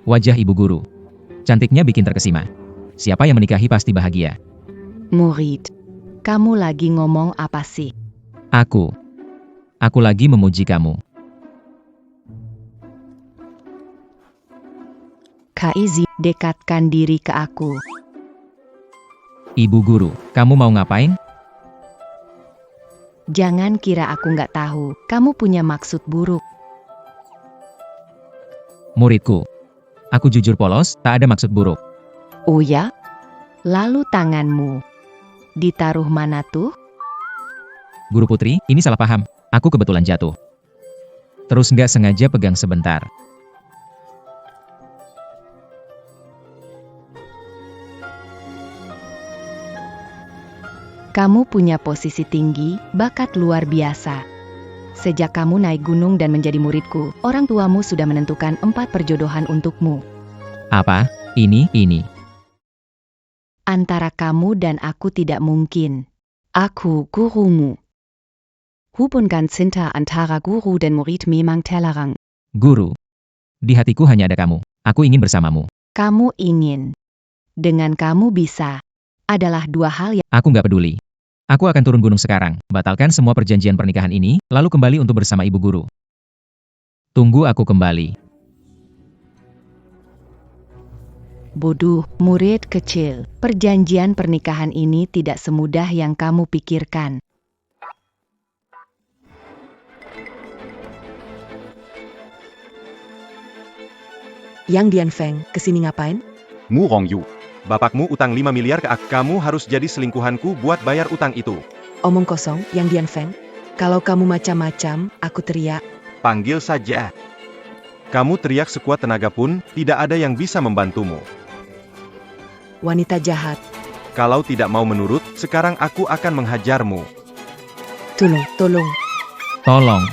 Wajah ibu guru. Cantiknya bikin terkesima. Siapa yang menikahi pasti bahagia. Murid, kamu lagi ngomong apa sih? Aku. Aku lagi memuji kamu. Kak Izzy, dekatkan diri ke aku. Ibu guru, kamu mau ngapain? Jangan kira aku nggak tahu, kamu punya maksud buruk. Muridku. Aku jujur polos, tak ada maksud buruk. Oh ya? Lalu tanganmu ditaruh mana tuh? Guru putri, ini salah paham. Aku kebetulan jatuh. Terus nggak sengaja pegang sebentar. Kamu punya posisi tinggi, bakat luar biasa. Sejak kamu naik gunung dan menjadi muridku, orang tuamu sudah menentukan 4 perjodohan untukmu. Apa? Ini. Antara kamu dan aku tidak mungkin. Aku gurumu. Hubungan cinta antara guru dan murid memang terlarang. Guru. Di hatiku hanya ada kamu. Aku ingin bersamamu. Kamu ingin. Dengan kamu bisa. Adalah 2 hal yang Aku nggak peduli. Aku akan turun gunung sekarang, batalkan semua perjanjian pernikahan ini, lalu kembali untuk bersama ibu guru. Tunggu aku kembali. bodoh, murid kecil. Perjanjian pernikahan ini tidak semudah yang kamu pikirkan. Yang Dianfeng, kesini ngapain? Murong Yu. Bapakmu utang 5 miliar ke aku. Kamu harus jadi selingkuhanku buat bayar utang itu. Omong kosong, Yang Dianfeng. Kalau kamu macam-macam, aku teriak. Panggil saja. Kamu teriak sekuat tenaga pun, tidak ada yang bisa membantumu. Wanita jahat. Kalau tidak mau menurut, sekarang aku akan menghajarmu. Tolong. Tolong.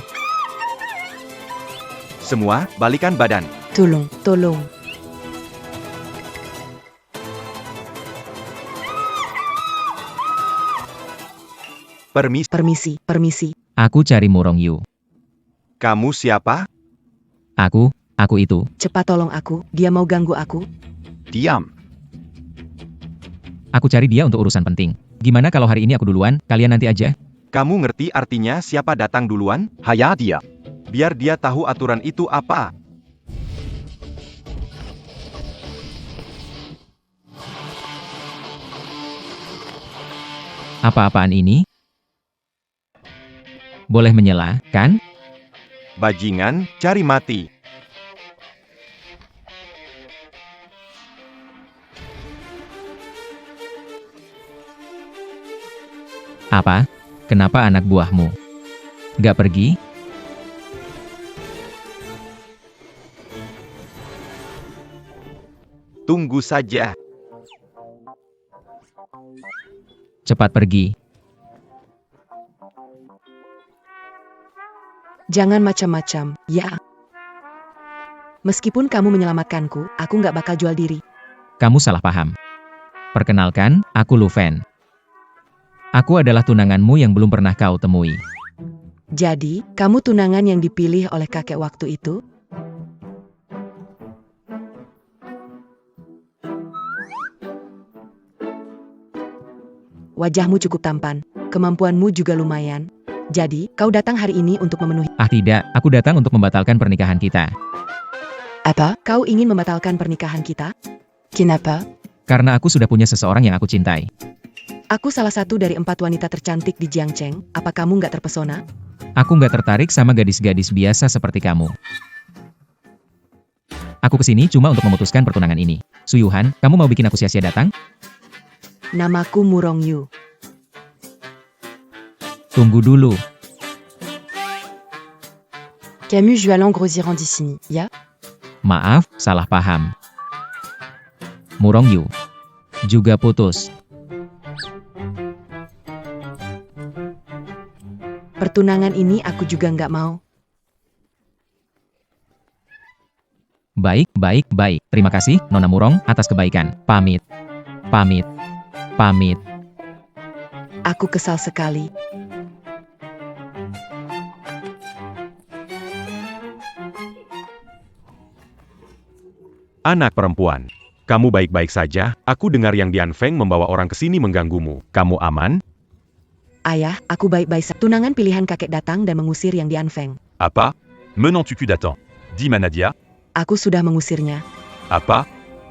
Semua, balikan badan. Tolong. Permisi. Aku cari Murong Yu. Kamu siapa? Aku itu. Cepat tolong aku, dia mau ganggu aku. Diam. Aku cari dia untuk urusan penting. Gimana kalau hari ini aku duluan, kalian nanti aja? Kamu ngerti artinya siapa datang duluan? Haya dia. Biar dia tahu aturan itu apa. Apa-apaan ini? Boleh menyela, kan? Bajingan, cari mati. Apa? Kenapa anak buahmu gak pergi? Tunggu saja. Cepat pergi. Jangan macam-macam, ya. Meskipun kamu menyelamatkanku, aku nggak bakal jual diri. Kamu salah paham. Perkenalkan, aku Lu Fen. Aku adalah tunanganmu yang belum pernah kau temui. Jadi, kamu tunangan yang dipilih oleh kakek waktu itu? Wajahmu cukup tampan, kemampuanmu juga lumayan. Jadi, kau datang hari ini untuk memenuhi... Ah tidak, aku datang untuk membatalkan pernikahan kita. Apa? Kau ingin membatalkan pernikahan kita? Kenapa? Karena aku sudah punya seseorang yang aku cintai. Aku salah satu dari 4 wanita tercantik di Jiangcheng. Apa kamu nggak terpesona? Aku nggak tertarik sama gadis-gadis biasa seperti kamu. Aku kesini cuma untuk memutuskan pertunangan ini. Suyuhan, kamu mau bikin aku sia-sia datang? Namaku Murong Yu. Tunggu dulu. Camus Jualan Grosjean d'ici, ya? Maaf, salah paham. Murong Yu. Juga putus. Pertunangan ini aku juga nggak mau. Baik. Terima kasih, Nona Murong, atas kebaikan. Pamit. Aku kesal sekali. Anak perempuan. Kamu baik-baik saja? Aku dengar yang Dian Feng membawa orang ke sini mengganggumu. Kamu aman? Ayah, aku baik-baik saja. Tunangan pilihan kakek datang dan mengusir yang Dian Feng. Apa? Menant tu datant. Dis Manadia. Aku sudah mengusirnya. Apa?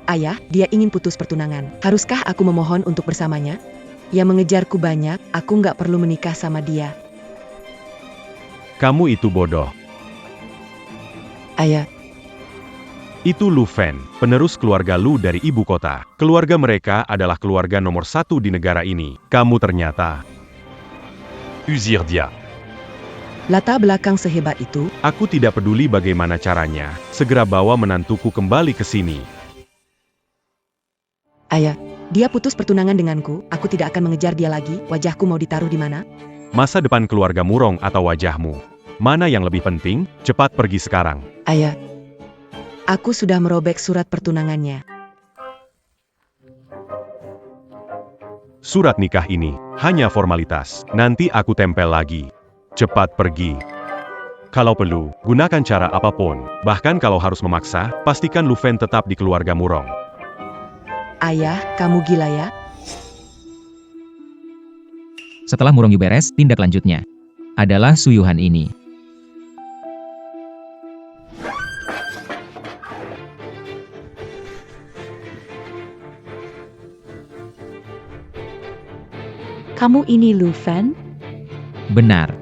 Ayah, dia ingin putus pertunangan. Haruskah aku memohon untuk bersamanya? Ia mengejarku banyak, aku nggak perlu menikah sama dia. Kamu itu bodoh. Ayah, Itu Lu Fen, penerus keluarga Lu dari ibu kota. Keluarga mereka adalah keluarga nomor 1 di negara ini. Kamu ternyata... Usir Dia. latar belakang sehebat itu, Aku tidak peduli bagaimana caranya. Segera bawa menantuku kembali ke sini. ayah, dia putus pertunangan denganku, aku tidak akan mengejar dia lagi, wajahku mau ditaruh di mana? Masa depan keluarga Murong atau wajahmu? Mana yang lebih penting? Cepat pergi sekarang. Ayah, aku sudah merobek surat pertunangannya. Surat nikah ini hanya formalitas. Nanti aku tempel lagi. Cepat pergi. Kalau perlu, gunakan cara apapun. Bahkan kalau harus memaksa, pastikan Lu Fen tetap di keluarga Murong. Ayah, kamu gila ya? Setelah Murong Yu beres, tindak lanjutnya adalah Suyuhan ini. Kamu ini Lu Fen? Benar.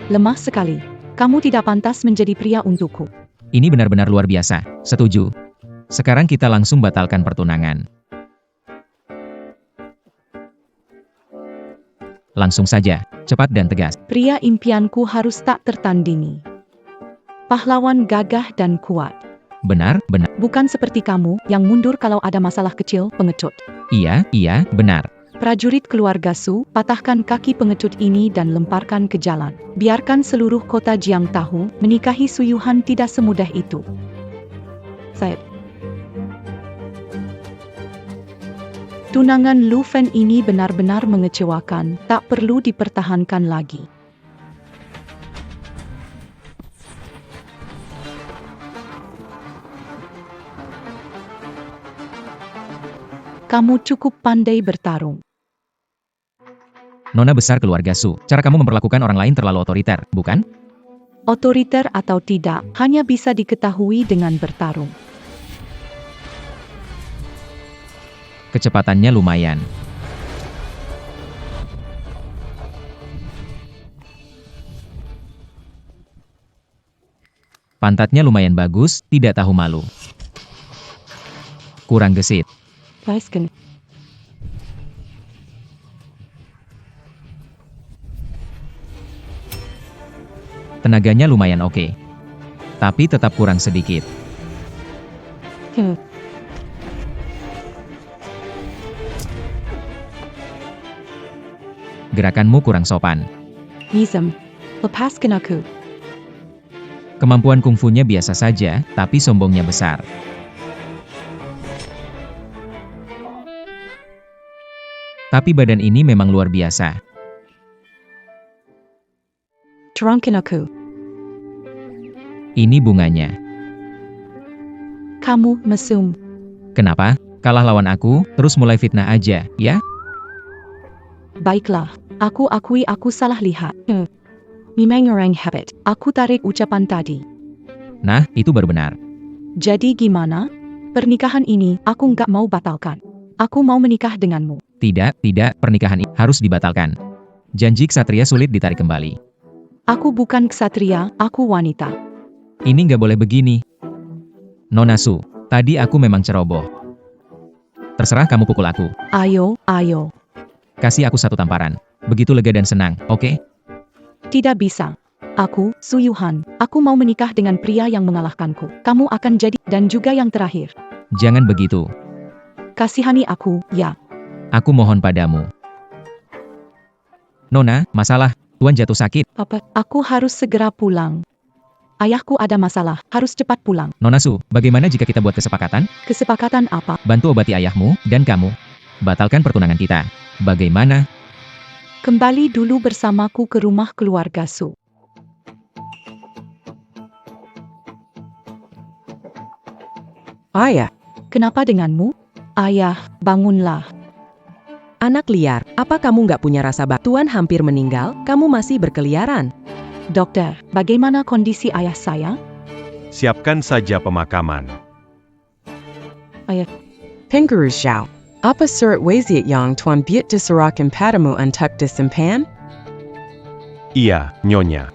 Lemah sekali. Kamu tidak pantas menjadi pria untukku. Ini benar-benar luar biasa. Setuju. Sekarang kita langsung batalkan pertunangan. Langsung saja, cepat dan tegas. Pria impianku harus tak tertandingi. Pahlawan gagah dan kuat. Benar, benar. Bukan seperti kamu, yang mundur kalau ada masalah kecil, pengecut. Iya, benar. Prajurit keluarga Su, patahkan kaki pengecut ini dan lemparkan ke jalan. Biarkan seluruh kota Jiang tahu, menikahi Suyuhan tidak semudah itu. Saya. Tunangan Lu Fen ini benar-benar mengecewakan, tak perlu dipertahankan lagi. Kamu cukup pandai bertarung. Nona besar keluarga Su, cara kamu memperlakukan orang lain terlalu otoriter, bukan? Otoriter atau tidak, hanya bisa diketahui dengan bertarung. Kecepatannya lumayan. Pantatnya lumayan bagus, tidak tahu malu. Kurang gesit. Weisgen. Tenaganya lumayan oke. Tapi tetap kurang sedikit. Gerakanmu kurang sopan. Nizam. Lepaskan aku. Kemampuan kungfunya biasa saja, tapi sombongnya besar. Tapi badan ini memang luar biasa. Terangkan aku. Ini bunganya. Kamu mesum. Kenapa? Kalah lawan aku, terus mulai fitnah aja, ya? Baiklah, aku akui aku salah lihat. Memang orang hebat. Aku tarik ucapan tadi. Nah, itu baru benar. Jadi gimana? Pernikahan ini, aku nggak mau batalkan. Aku mau menikah denganmu. Tidak, pernikahan ini harus dibatalkan. Janji ksatria sulit ditarik kembali. Aku bukan ksatria, aku wanita. Ini nggak boleh begini. Nona Su, tadi aku memang ceroboh. Terserah kamu pukul aku. Ayo. Kasih aku satu tamparan. Begitu lega dan senang, oke? Tidak bisa. Aku, Suyuhan, aku mau menikah dengan pria yang mengalahkanku. Kamu akan jadi, dan juga yang terakhir. Jangan begitu. Kasihani aku, ya. Aku mohon padamu. Nona, masalah. Tuan jatuh sakit. Papa, aku harus segera pulang. Ayahku ada masalah, harus cepat pulang. Nona Su, bagaimana jika kita buat kesepakatan? Kesepakatan apa? Bantu obati ayahmu, dan kamu. Batalkan pertunangan kita. Bagaimana? Kembali dulu bersamaku ke rumah keluarga Su. Ayah, Kenapa denganmu? Ayah, bangunlah. anak liar, apa kamu nggak punya rasa Tuan hampir meninggal, kamu masih berkeliaran. Dokter, bagaimana kondisi ayah saya? Siapkan saja pemakaman. Pengguru Xiao, apa surat wasiat yang Tuan buat diserahkan padamu untuk disimpan? Iya, Nyonya.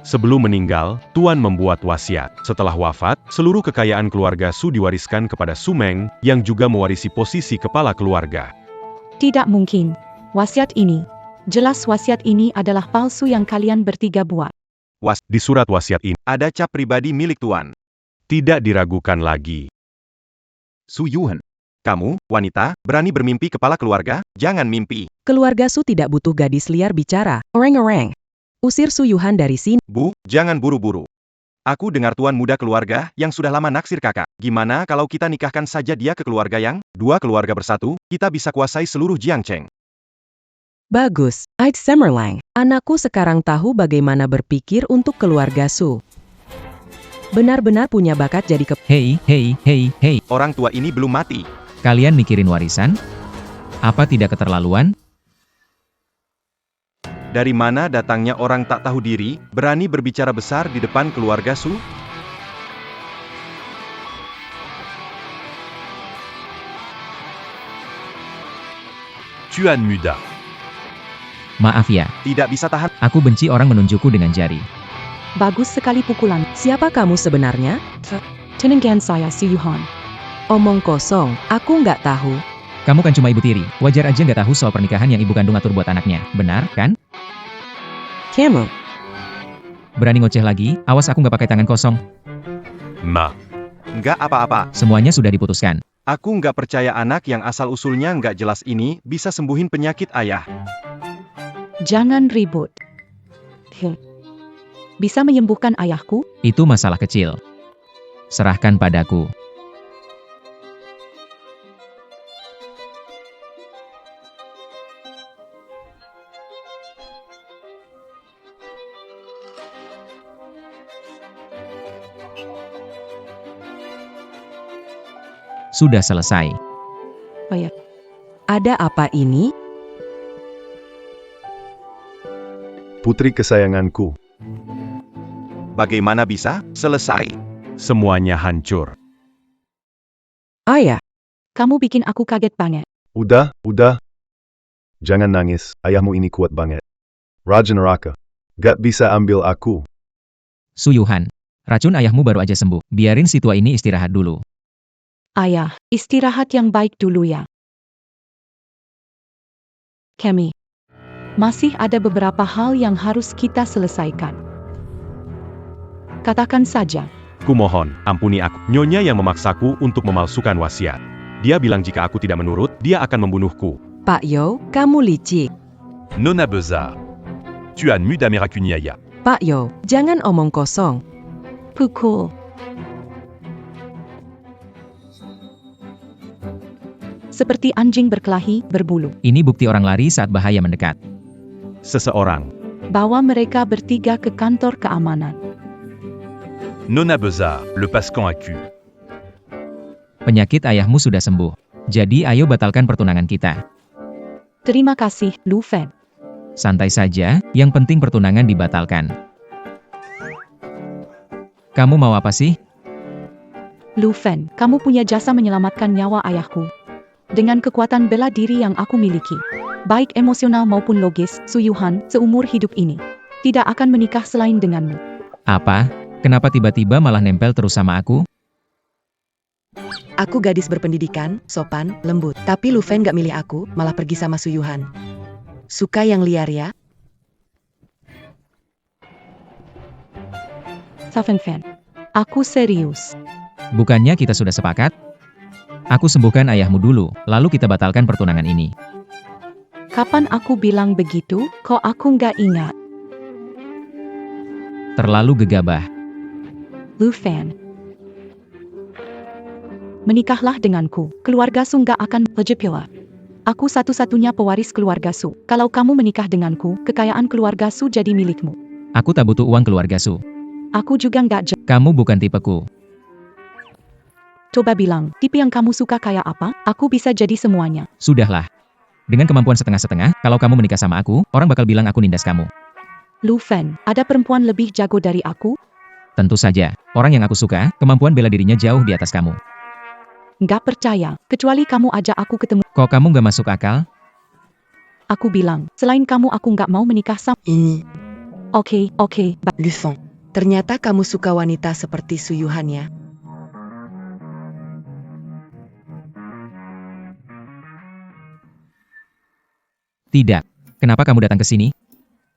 Sebelum meninggal, Tuan membuat wasiat. Setelah wafat, seluruh kekayaan keluarga Su diwariskan kepada Su Meng, yang juga mewarisi posisi kepala keluarga. Tidak mungkin. Wasiat ini. Jelas wasiat ini adalah palsu yang kalian bertiga buat. Di surat wasiat ini, ada cap pribadi milik Tuan. Tidak diragukan lagi. Su Yuhan, kamu, wanita, berani bermimpi kepala keluarga? Jangan mimpi. Keluarga Su tidak butuh gadis liar bicara. Orang-orang. Usir Su Yuhan dari sini. Bu, jangan buru-buru. Aku dengar tuan muda keluarga yang sudah lama naksir kakak. Gimana kalau kita nikahkan saja dia ke keluarga yang dua keluarga bersatu, kita bisa kuasai seluruh Jiangcheng. Bagus, Ait Semerlang. Anakku sekarang tahu bagaimana berpikir untuk keluarga Su. Benar-benar punya bakat jadi Hei. Orang tua ini belum mati. Kalian mikirin warisan? Apa tidak keterlaluan? Dari mana datangnya orang tak tahu diri, berani berbicara besar di depan keluarga Su? Tuan Muda. Maaf ya, Tidak bisa tahan. aku benci orang menunjukku dengan jari. Bagus sekali pukulan. Siapa kamu sebenarnya? Tenangkan saya, Su Yuhan. Omong kosong, aku nggak tahu. Kamu kan cuma ibu tiri, wajar aja nggak tahu soal pernikahan yang ibu kandung atur buat anaknya, benar kan? Kamu, Berani ngoceh lagi, awas aku nggak pakai tangan kosong. Ma. Nggak apa-apa. Semuanya sudah diputuskan. Aku nggak percaya anak yang asal-usulnya nggak jelas ini bisa sembuhin penyakit ayah. Jangan ribut. Bisa menyembuhkan ayahku? Itu masalah kecil. Serahkan padaku. Sudah selesai. ada apa ini? Putri kesayanganku. Bagaimana bisa selesai? Semuanya hancur. Ayah, Kamu bikin aku kaget banget. Udah. Jangan nangis, ayahmu ini kuat banget. Raja Neraka. Gak bisa ambil aku. Su Yuhan, racun ayahmu baru aja sembuh. Biarin si tua ini istirahat dulu. Ayah, istirahat yang baik dulu ya. Kemi, masih ada beberapa hal yang harus kita selesaikan. Katakan saja. Kumohon, ampuni aku. Nyonya yang memaksaku untuk memalsukan wasiat. Dia bilang jika aku tidak menurut, dia akan membunuhku. Pak Yo, kamu licik. Nona Besar. Tuan Muda Merakuniaya. Pak Yo, jangan omong kosong. Pukul. Seperti anjing berkelahi, berbulu. Ini bukti orang lari saat bahaya mendekat. Seseorang. Bawa mereka bertiga ke kantor keamanan. Nona Besar, le Pascan Aku. Penyakit ayahmu sudah sembuh. Jadi ayo batalkan pertunangan kita. Terima kasih, Lu Fen. Santai saja, yang penting pertunangan dibatalkan. Kamu mau apa sih? Lu Fen, kamu punya jasa menyelamatkan nyawa ayahku. Dengan kekuatan bela diri yang aku miliki, baik emosional maupun logis, Su Yuhan, seumur hidup ini, tidak akan menikah selain denganmu. Apa? Kenapa tiba-tiba malah nempel terus sama aku? Aku gadis berpendidikan, sopan, lembut. Tapi Lu Fen gak milih aku, malah pergi sama Su Yuhan. Suka yang liar ya? Safen Fen, aku serius. Bukannya kita sudah sepakat? Aku sembuhkan ayahmu dulu, lalu kita batalkan pertunangan ini. Kapan aku bilang begitu, kok aku nggak ingat? Terlalu gegabah. Lu Fen. Menikahlah denganku, keluarga Su nggak akan berjepila. Aku satu-satunya pewaris keluarga Su. Kalau kamu menikah denganku, kekayaan keluarga Su jadi milikmu. Aku tak butuh uang keluarga Su. Aku juga nggak Kamu bukan tipeku. Coba bilang, tipe yang kamu suka kayak apa? Aku bisa jadi semuanya. Sudahlah. Dengan kemampuan setengah-setengah, kalau kamu menikah sama aku, orang bakal bilang aku nindas kamu. Lu Fen, ada perempuan lebih jago dari aku? Tentu saja, orang yang aku suka, kemampuan bela dirinya jauh di atas kamu. Nggak percaya, kecuali kamu ajak aku ketemu. Kok kamu nggak masuk akal? Aku bilang, selain kamu aku nggak mau menikah sama. Ini, Oke, Lu Fen. Ternyata kamu suka wanita seperti Su Yuhan ya? Tidak. Kenapa kamu datang ke sini?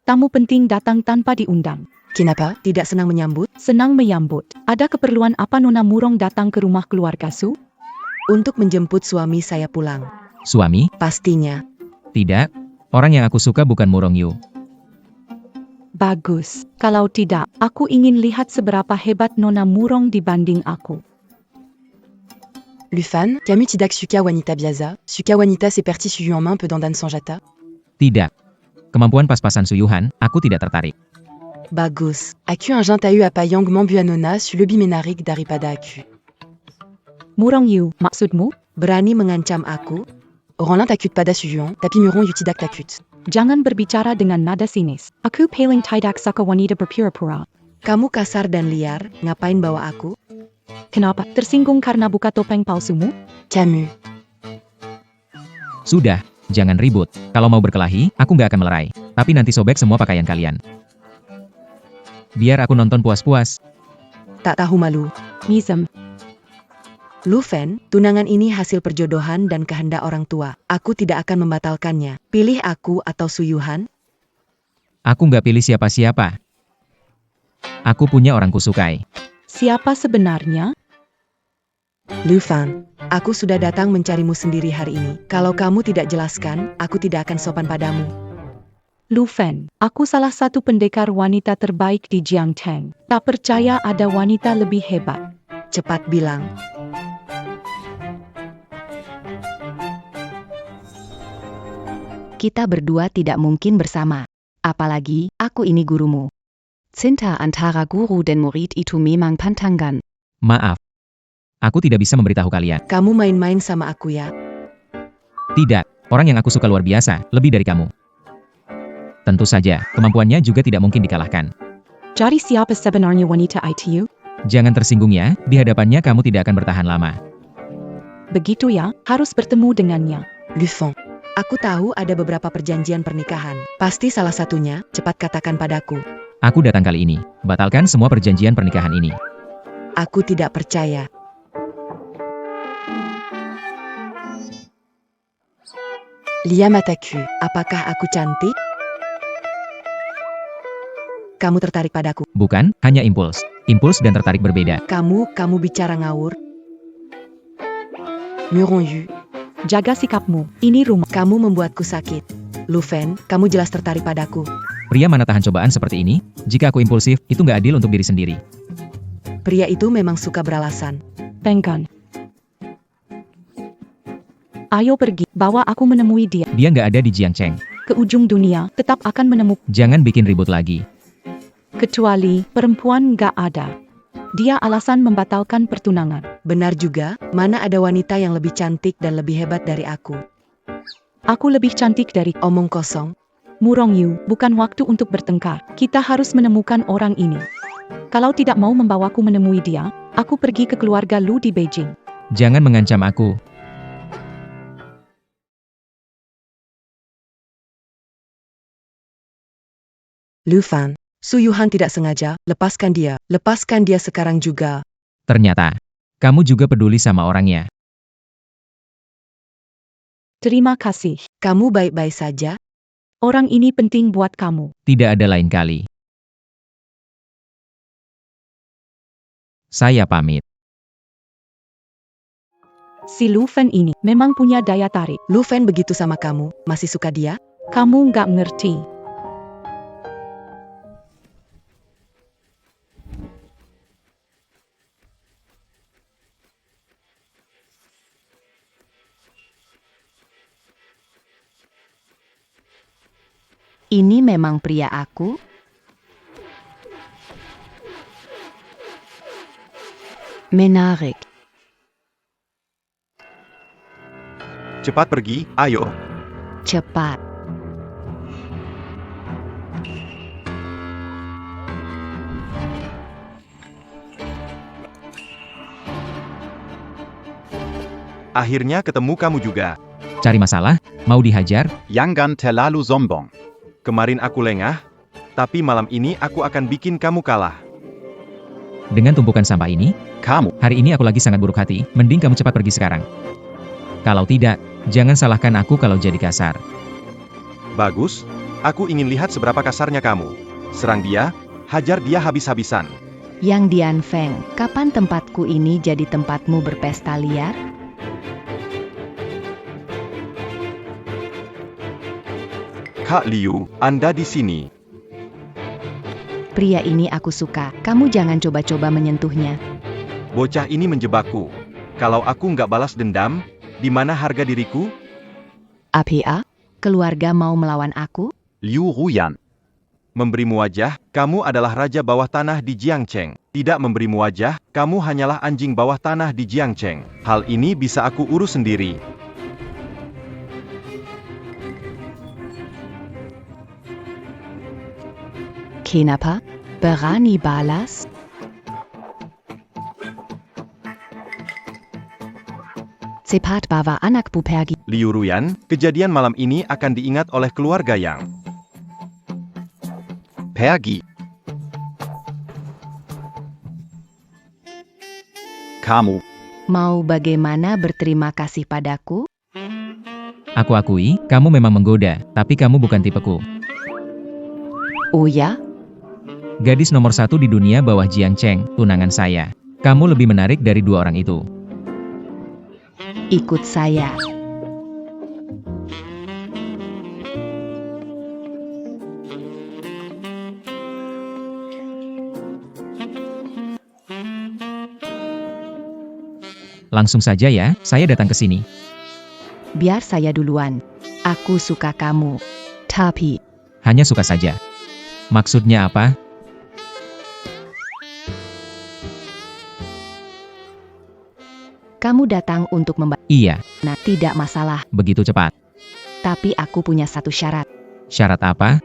tamu penting datang tanpa diundang. Kenapa? Tidak senang menyambut? Senang menyambut. Ada keperluan apa Nona Murong datang ke rumah keluarga Su? Untuk menjemput suami saya pulang. Suami? Pastinya. Tidak. Orang yang aku suka bukan Murong Yu. Bagus. Kalau tidak, aku ingin lihat seberapa hebat Nona Murong dibanding aku. Lufan, Camus tidak suka wanita biasa. Suka wanita seperti Su Yuan peu dandan Sanjata. Tidak. Kemampuan pas-pasan Suyuhan, aku tidak tertarik. Bagus. Aku un jantayu apa yang mambu anona su lebih menarik daripada aku. Murong Yu, maksudmu? Berani mengancam aku? Orang lain takut pada Su Yuan, tapi Murong Yu tidak takut. Jangan berbicara dengan nada sinis. Aku paling tidak suka wanita berpura-pura. Kamu kasar dan liar, ngapain bawa aku? Kenapa? Tersinggung karena buka topeng palsumu? Camus. Sudah, jangan ribut. Kalau mau berkelahi, aku nggak akan melerai. Tapi nanti sobek semua pakaian kalian. Biar aku nonton puas-puas. Tak tahu malu. Misem. Lufan, tunangan ini hasil perjodohan dan kehendak orang tua. Aku tidak akan membatalkannya. Pilih aku atau Su Yuhan? Aku nggak pilih siapa-siapa. Aku punya orang kusukai. Siapa sebenarnya? Lufan, aku sudah datang mencarimu sendiri hari ini. Kalau kamu tidak jelaskan, aku tidak akan sopan padamu. Lu Fen, aku salah satu pendekar wanita terbaik di Jiangteng. Tak percaya ada wanita lebih hebat. Cepat bilang. Kita berdua tidak mungkin bersama. Apalagi, aku ini gurumu. Cinta antara guru dan murid itu memang pantangan. Maaf. Aku tidak bisa memberitahu kalian. Kamu main-main sama aku ya? Tidak, orang yang aku suka luar biasa, lebih dari kamu. Tentu saja, kemampuannya juga tidak mungkin dikalahkan. Jadi siapa sebenarnya wanita ITU? Jangan tersinggung ya, di hadapannya kamu tidak akan bertahan lama. Begitu ya, harus bertemu dengannya. Lufan, aku tahu ada beberapa perjanjian pernikahan. Pasti salah satunya, cepat katakan padaku. Aku datang kali ini, batalkan semua perjanjian pernikahan ini. Aku tidak percaya. Lihat mataku, apakah aku cantik? Kamu tertarik padaku. Bukan, hanya impuls. Impuls dan tertarik berbeda. Kamu bicara ngawur. Murong Yu, Jaga sikapmu, ini rumah. kamu membuatku sakit. Lufan, kamu jelas tertarik padaku. Pria mana tahan cobaan seperti ini? Jika aku impulsif, itu nggak adil untuk diri sendiri. Pria itu memang suka beralasan. Penggan. Ayo pergi, bawa aku menemui dia. Dia nggak ada di Jiangcheng. Ke ujung dunia, tetap akan menemukan. Jangan bikin ribut lagi. Kecuali, perempuan nggak ada. Dia alasan membatalkan pertunangan. Benar juga, mana ada wanita yang lebih cantik dan lebih hebat dari aku. Aku lebih cantik dari Omong kosong. Murong Yu, bukan waktu untuk bertengkar. Kita harus menemukan orang ini. Kalau tidak mau membawaku menemui dia, aku pergi ke keluarga Lu di Beijing. Jangan mengancam aku. Lufan, Su Yuhan tidak sengaja, lepaskan dia sekarang juga. Ternyata, kamu juga peduli sama orangnya. Terima kasih. Kamu baik-baik saja? Orang ini penting buat kamu. Tidak ada lain kali. Saya pamit. Si Lu Fen ini memang punya daya tarik. Lufan begitu sama kamu, masih suka dia? Kamu nggak ngerti. Ini memang pria aku? Menarik. Cepat pergi, ayo. Cepat. Akhirnya ketemu kamu juga. Cari masalah? Mau dihajar? Jangan terlalu sombong. Kemarin aku lengah, tapi malam ini aku akan bikin kamu kalah. Dengan tumpukan sampah ini, Kamu, hari ini aku lagi sangat buruk hati, mending kamu cepat pergi sekarang. Kalau tidak, jangan salahkan aku kalau jadi kasar. Bagus, aku ingin lihat seberapa kasarnya kamu. Serang dia, hajar dia habis-habisan. Yang Dian Feng, kapan tempatku ini jadi tempatmu berpesta liar? Kak Liu, Anda di sini. Pria ini aku suka, kamu jangan coba-coba menyentuhnya. Bocah ini menjebakku. Kalau aku nggak balas dendam, di mana harga diriku? Apia, keluarga mau melawan aku? Liu Ruyan. Memberimu wajah, kamu adalah raja bawah tanah di Jiangcheng. Tidak memberimu wajah, kamu hanyalah anjing bawah tanah di Jiangcheng. Hal ini bisa aku urus sendiri. Kenapa? Berani balas? Cepat bawa anakku pergi. Liu Ruyan, kejadian malam ini akan diingat oleh keluarga Yang. Pergi. Kamu, Mau bagaimana berterima kasih padaku? Aku akui, kamu memang menggoda, tapi kamu bukan tipeku. Oh ya? Gadis nomor 1 di dunia bawah Jiang Cheng, tunangan saya. Kamu lebih menarik dari dua orang itu. Ikut saya. Langsung saja ya, saya datang ke sini. Biar saya duluan. Aku suka kamu. Tapi, Hanya suka saja. Maksudnya apa? kamu datang untuk membantu. Iya, Nah, tidak masalah. begitu cepat. Tapi aku punya satu syarat. Syarat apa?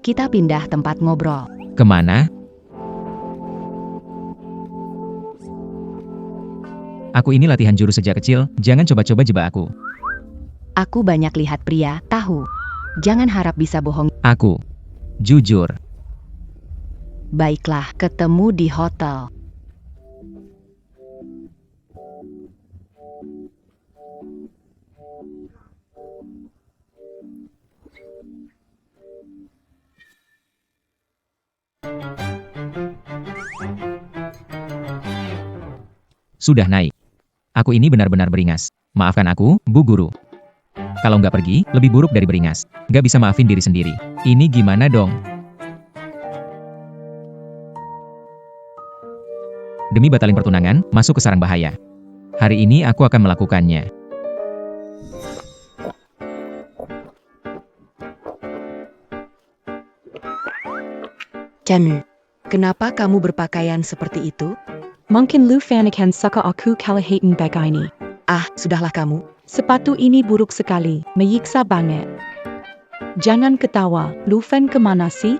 Kita pindah tempat ngobrol. Kemana? Aku ini latihan jurus sejak kecil, jangan coba-coba jebak aku. Aku banyak lihat pria, tahu. Jangan harap bisa bohong. Aku. Jujur. Baiklah, ketemu di hotel. Sudah naik. Aku ini benar-benar beringas. Maafkan aku, Bu Guru. Kalau nggak pergi, lebih buruk dari beringas. Nggak bisa maafin diri sendiri. Ini gimana dong? Demi batalin pertunangan, masuk ke sarang bahaya. Hari ini aku akan melakukannya. Camu, kenapa kamu berpakaian seperti itu? Mungkin Lu Fan akan suka aku kalahkan begini. Ah, sudahlah kamu. Sepatu ini buruk sekali, menyiksa banget. Jangan ketawa, Lu Fan kemana sih?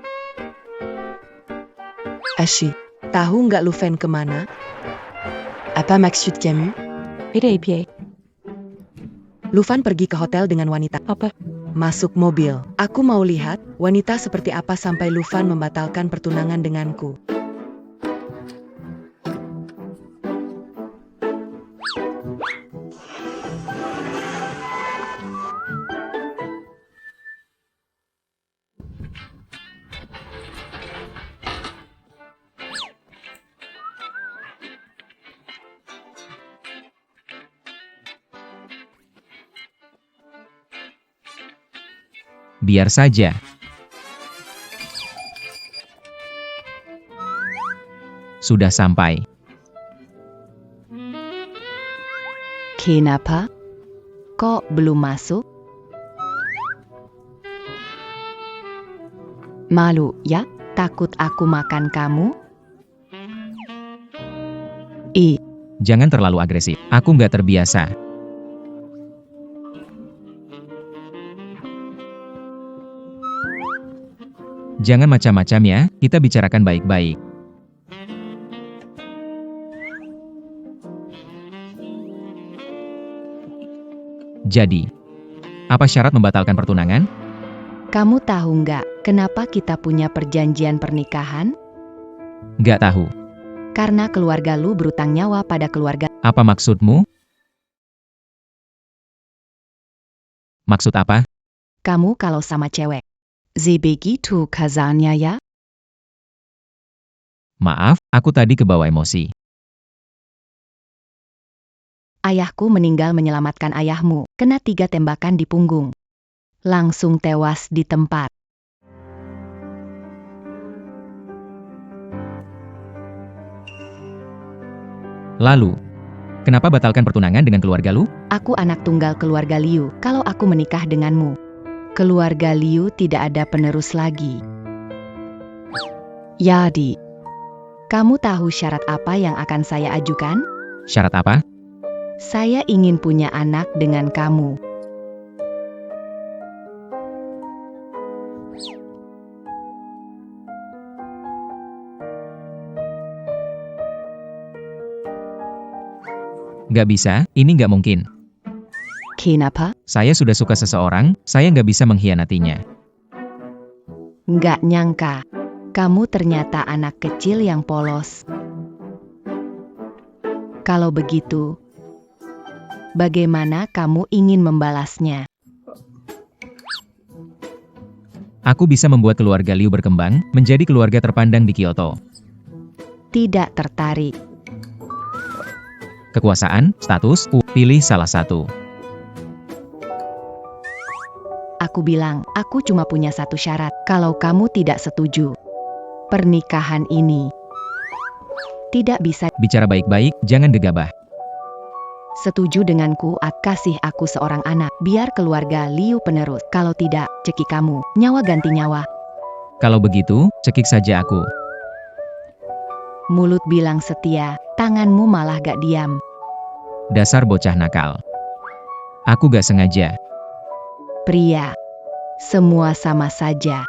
Asyik, tahu nggak Lu Fan kemana? Apa maksud kamu? Pie. Lu Fan pergi ke hotel dengan wanita. Apa? Masuk mobil. Aku mau lihat wanita seperti apa sampai Lu Fan membatalkan pertunangan denganku. Biar saja. Sudah sampai. Kenapa? Kok belum masuk? Malu, ya? Takut aku makan kamu? Jangan terlalu agresif. Aku nggak terbiasa. Jangan macam-macam ya, kita bicarakan baik-baik. Jadi, apa syarat membatalkan pertunangan? Kamu tahu nggak kenapa kita punya perjanjian pernikahan? Nggak tahu. Karena keluarga lu berutang nyawa pada keluarga. Apa maksudmu? Maksud apa? Kamu kalau sama cewek. Sie begitu kazannya ya? Maaf, aku tadi kebawa emosi. Ayahku meninggal menyelamatkan ayahmu, kena 3 tembakan di punggung. Langsung tewas di tempat. Lalu, kenapa batalkan pertunangan dengan keluarga lu? Aku anak tunggal keluarga Liu, kalau aku menikah denganmu. Keluarga Liu tidak ada penerus lagi. Jadi, kamu tahu syarat apa yang akan saya ajukan? Syarat apa? Saya ingin punya anak dengan kamu. Nggak bisa, ini nggak mungkin. Kenapa? Saya sudah suka seseorang, saya nggak bisa mengkhianatinya. Nggak nyangka, kamu ternyata anak kecil yang polos. Kalau begitu, bagaimana kamu ingin membalasnya? Aku bisa membuat keluarga Liu berkembang, menjadi keluarga terpandang di Kyoto. Tidak tertarik. Kekuasaan, status, pilih salah satu. Aku bilang, aku cuma punya satu syarat. Kalau kamu tidak setuju, pernikahan ini tidak bisa. Bicara baik-baik, jangan gegabah. Setuju denganku, kasih aku seorang anak, biar keluarga Liu penerus. Kalau tidak, cekik kamu, nyawa ganti nyawa. Kalau begitu, cekik saja aku. Mulut bilang setia, tanganmu malah gak diam. Dasar bocah nakal. Aku gak sengaja. Pria, semua sama saja.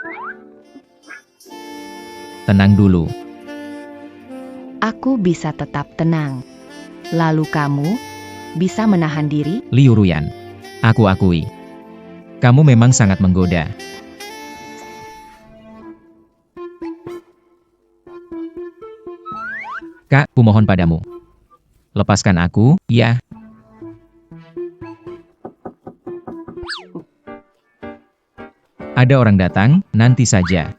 Tenang dulu. Aku bisa tetap tenang. Lalu kamu bisa menahan diri? Liu Ruyan. Aku akui. Kamu memang sangat menggoda. Kak, kumohon padamu. Lepaskan aku, ya. Ada orang datang, nanti saja.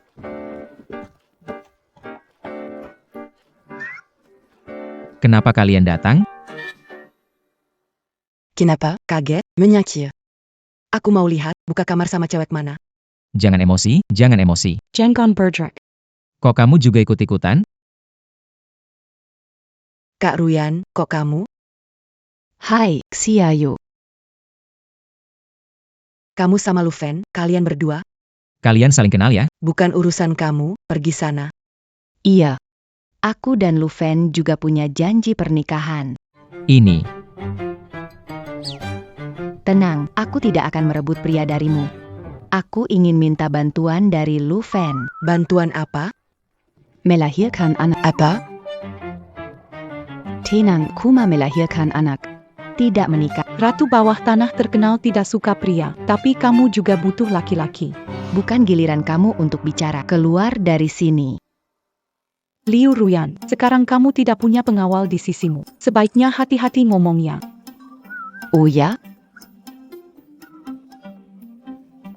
Kenapa kalian datang? Kenapa? Kaget? Menyakir. Aku mau lihat, buka kamar sama cewek mana. Jangan emosi, jangan emosi. Jangan bergerak. Kok kamu juga ikut-ikutan? Kak Ruyan, kok kamu? Hai, Xiaoyu. Kamu sama Lufen, kalian berdua? Kalian saling kenal ya? Bukan urusan kamu, pergi sana. Iya. Aku dan Lufen juga punya janji pernikahan. Ini. Tenang, aku tidak akan merebut pria darimu. Aku ingin minta bantuan dari Lufen. Bantuan apa? Melahirkan anak. Apa? Tenang, Kuma melahirkan anak. Tidak menikah. Ratu bawah tanah terkenal tidak suka pria, tapi kamu juga butuh laki-laki. Bukan giliran kamu untuk bicara. Keluar dari sini. Liu Ruyan, sekarang kamu tidak punya pengawal di sisimu. Sebaiknya hati-hati ngomongnya. Oh ya?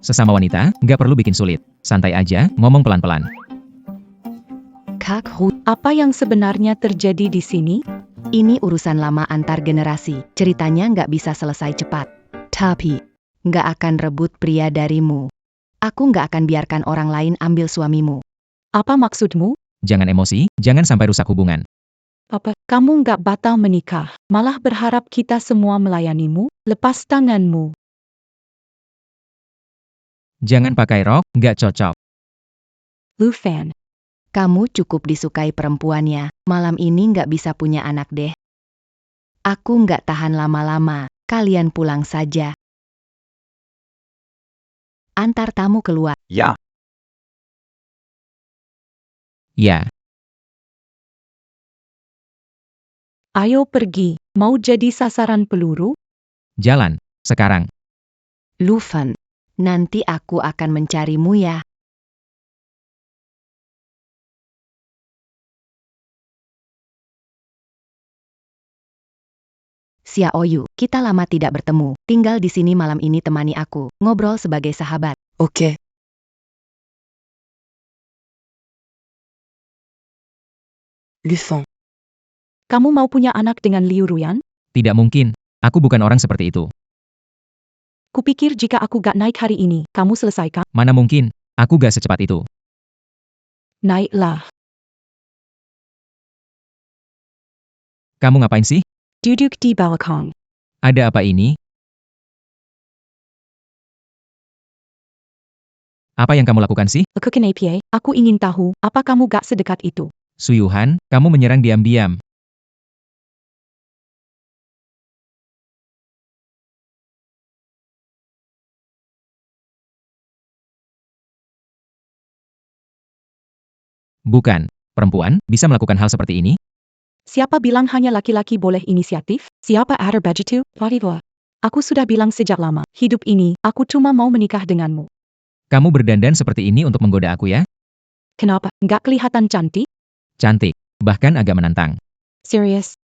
Sesama wanita, nggak perlu bikin sulit. Santai aja, ngomong pelan-pelan. Kak Hu, Apa yang sebenarnya terjadi di sini? ini urusan lama antar generasi. Ceritanya nggak bisa selesai cepat. Tapi, nggak akan rebut pria darimu. Aku nggak akan biarkan orang lain ambil suamimu. Apa maksudmu? Jangan emosi, jangan sampai rusak hubungan. Apa, kamu nggak batal menikah, malah berharap kita semua melayanimu? Lepas tanganmu. Jangan pakai rok, nggak cocok. Lu Fan. Kamu cukup disukai perempuannya, malam ini nggak bisa punya anak deh. Aku nggak tahan lama-lama, kalian pulang saja. Antar tamu keluar. Ya, Ya, Ayo pergi, mau jadi sasaran peluru? jalan, sekarang. Lu Fan, nanti aku akan mencarimu ya. Xia Oyu, kita lama tidak bertemu. Tinggal di sini malam ini temani aku, ngobrol sebagai sahabat. Oke. Lu Fan, Kamu mau punya anak dengan Liu Ruyan? Tidak mungkin. Aku bukan orang seperti itu. Kupikir jika aku gak naik hari ini, kamu selesaikan? Mana mungkin. Aku gak secepat itu. Naiklah. Kamu ngapain sih? Duduk di balkon. Ada apa ini? Apa yang kamu lakukan sih? Aku kenapa? Aku ingin tahu, apa kamu gak sedekat itu? Suyuhan, kamu menyerang diam-diam. Bukan. Perempuan bisa melakukan hal seperti ini? Siapa bilang hanya laki-laki boleh inisiatif? Siapa ada begitu? Wariwa. Aku sudah bilang sejak lama, hidup ini, aku cuma mau menikah denganmu. Kamu berdandan seperti ini untuk menggoda aku ya? Kenapa? Nggak kelihatan cantik? Cantik. Bahkan agak menantang. Serius?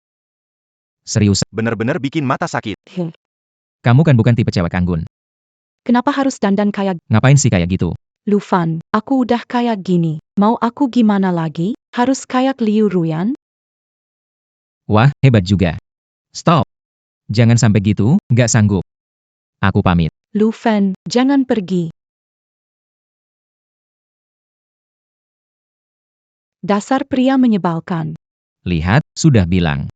Serius. benar-benar bikin mata sakit. Kamu kan bukan tipe cewek anggun. Kenapa harus dandan kayak Ngapain sih kayak gitu? Lu Fan? Aku udah kayak gini. Mau aku gimana lagi? Harus kayak Liu Ruyan? Wah, hebat juga. Stop. Jangan sampai gitu, nggak sanggup. Aku pamit. Lu Fan, jangan pergi. Dasar pria menyebalkan. Lihat, sudah bilang.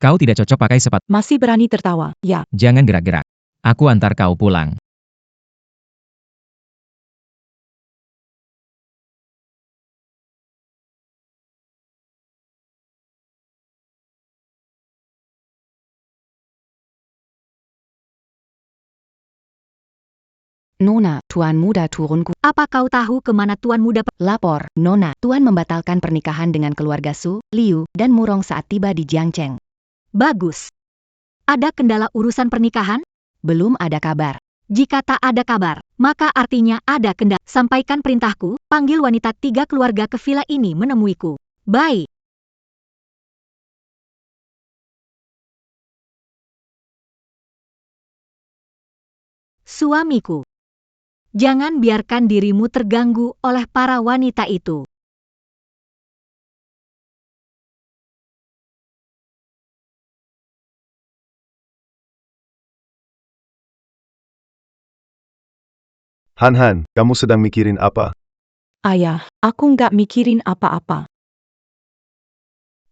Kau tidak cocok pakai sepatu. Masih berani tertawa, ya. Jangan gerak-gerak. Aku antar kau pulang. Nona, Tuan Muda turunku. Apa kau tahu kemana Tuan Muda Lapor, Nona, Tuan membatalkan pernikahan dengan keluarga Su, Liu, dan Murong saat tiba di Jiangcheng. Bagus. Ada kendala urusan pernikahan? Belum ada kabar. Jika tak ada kabar, maka artinya ada kendala. Sampaikan perintahku, panggil wanita 3 keluarga ke villa ini menemuiku. Baik. Suamiku. Jangan biarkan dirimu terganggu oleh para wanita itu. Han, kamu sedang mikirin apa? Ayah, aku nggak mikirin apa-apa.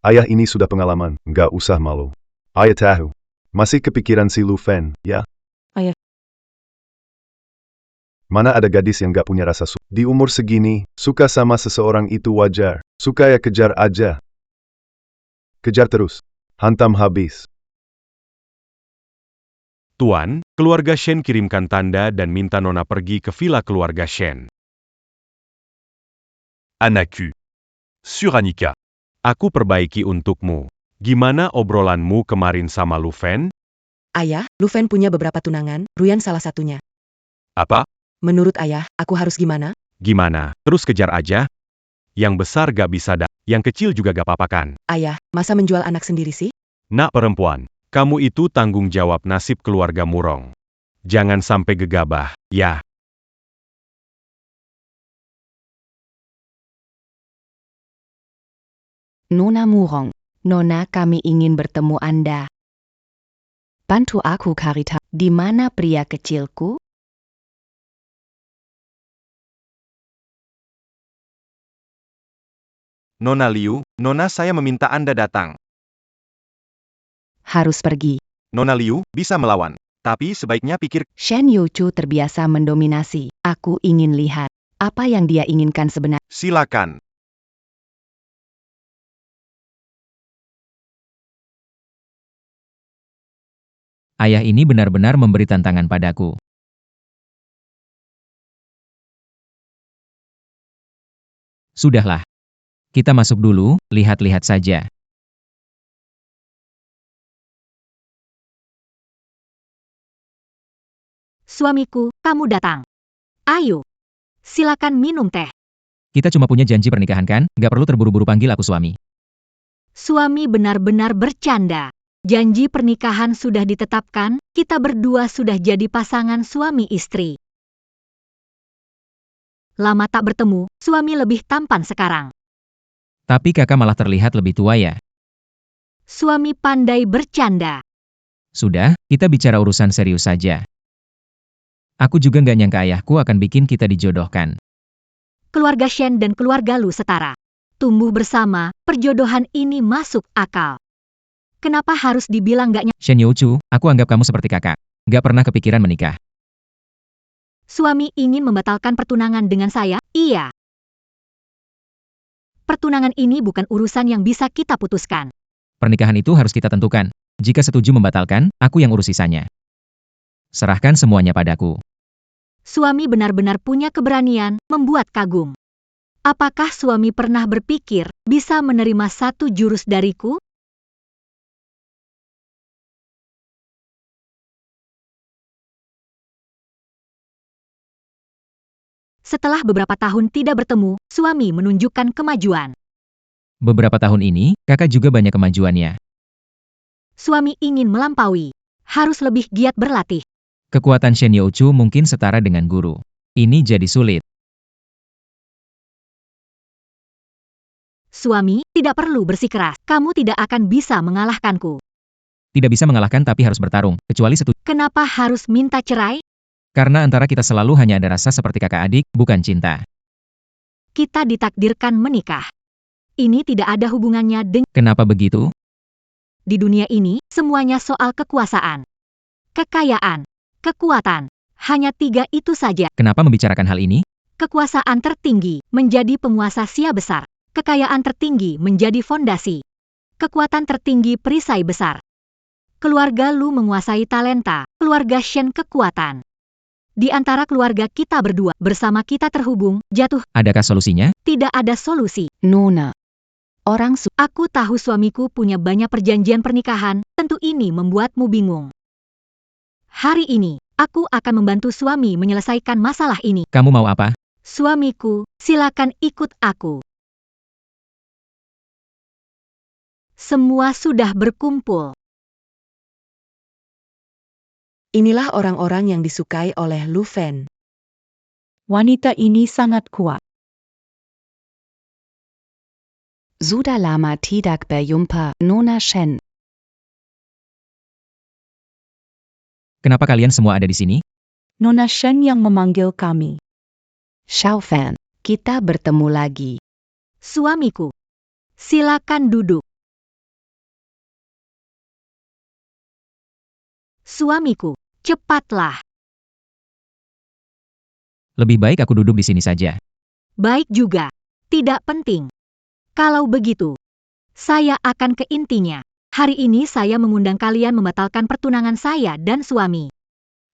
Ayah ini sudah pengalaman, nggak usah malu. Ayah tahu. Masih kepikiran si Lu Fan, ya? Ayah. Mana ada gadis yang nggak punya rasa suka? Di umur segini, suka sama seseorang itu wajar. Suka ya kejar aja. Kejar terus. Hantam habis. Tuan, keluarga Shen kirimkan tanda dan minta Nona pergi ke villa keluarga Shen. Anaku. Sur Annika. Aku perbaiki untukmu. Gimana obrolanmu kemarin sama Lu Fan? Ayah, Lu Fan punya beberapa tunangan, Ruyan salah satunya. Apa? Menurut ayah, aku harus gimana? Gimana? Terus kejar aja? Yang besar gak bisa yang kecil juga gak apa-apa kan? Ayah, masa menjual anak sendiri sih? Nak perempuan, kamu itu tanggung jawab nasib keluarga Murong. Jangan sampai gegabah, ya. Nona Murong. Nona, kami ingin bertemu Anda. Bantu aku Karita. Di mana pria kecilku? Nona Liu, Nona saya meminta Anda datang. Harus pergi. Nona Liu, bisa melawan. Tapi sebaiknya pikir, Shen Yuchu terbiasa mendominasi. Aku ingin lihat. Apa yang dia inginkan sebenarnya? Silakan. Ayah ini benar-benar memberi tantangan padaku. Sudahlah. Kita masuk dulu, lihat-lihat saja. Suamiku, kamu datang. Ayo, silakan minum teh. Kita cuma punya janji pernikahan kan? Gak perlu terburu-buru panggil aku suami. Suami benar-benar bercanda. Janji pernikahan sudah ditetapkan, kita berdua sudah jadi pasangan suami istri. Lama tak bertemu, suami lebih tampan sekarang. Tapi kakak malah terlihat lebih tua ya. Suami pandai bercanda. Sudah, kita bicara urusan serius saja. Aku juga gak nyangka ayahku akan bikin kita dijodohkan. Keluarga Shen dan keluarga Lu setara. Tumbuh bersama, perjodohan ini masuk akal. Kenapa harus dibilang gak nyangka? Shen Youchu, aku anggap kamu seperti kakak. Gak pernah kepikiran menikah. Suami ingin membatalkan pertunangan dengan saya? Iya. Pertunangan ini bukan urusan yang bisa kita putuskan. Pernikahan itu harus kita tentukan. Jika setuju membatalkan, aku yang urus sisanya. Serahkan semuanya padaku. Suami benar-benar punya keberanian, membuat kagum. Apakah suami pernah berpikir bisa menerima satu jurus dariku? Setelah beberapa tahun tidak bertemu, suami menunjukkan kemajuan. Beberapa tahun ini, kakak juga banyak kemajuannya. Suami ingin melampaui. Harus lebih giat berlatih. Kekuatan Shen Youchu mungkin setara dengan guru. Ini jadi sulit. Suami, tidak perlu bersikeras. Kamu tidak akan bisa mengalahkanku. Tidak bisa mengalahkan tapi harus bertarung, kecuali setuju. Kenapa harus minta cerai? Karena antara kita selalu hanya ada rasa seperti kakak adik, bukan cinta. Kita ditakdirkan menikah. Ini tidak ada hubungannya dengan... Kenapa begitu? Di dunia ini, semuanya soal kekuasaan. Kekayaan. Kekuatan. Hanya 3 itu saja. Kenapa membicarakan hal ini? Kekuasaan tertinggi menjadi penguasa sia besar. Kekayaan tertinggi menjadi fondasi. Kekuatan tertinggi perisai besar. Keluarga Lu menguasai talenta, keluarga Shen kekuatan. Di antara keluarga kita berdua, bersama kita terhubung, jatuh. Adakah solusinya? Tidak ada solusi. Nona. Aku tahu suamiku punya banyak perjanjian pernikahan, tentu ini membuatmu bingung. Hari ini, aku akan membantu suami menyelesaikan masalah ini. Kamu mau apa? Suamiku, silakan ikut aku. Semua sudah berkumpul. Inilah orang-orang yang disukai oleh Lu Fen. Wanita ini sangat kuat. Sudah lama tidak berjumpa, Nona Shen. Kenapa kalian semua ada di sini? Nona Shen yang memanggil kami. Xiao Fan, kita bertemu lagi. Suamiku, silakan duduk. Suamiku, cepatlah. Lebih baik aku duduk di sini saja. Baik juga. Tidak penting. Kalau begitu, saya akan ke intinya. Hari ini saya mengundang kalian membatalkan pertunangan saya dan suami.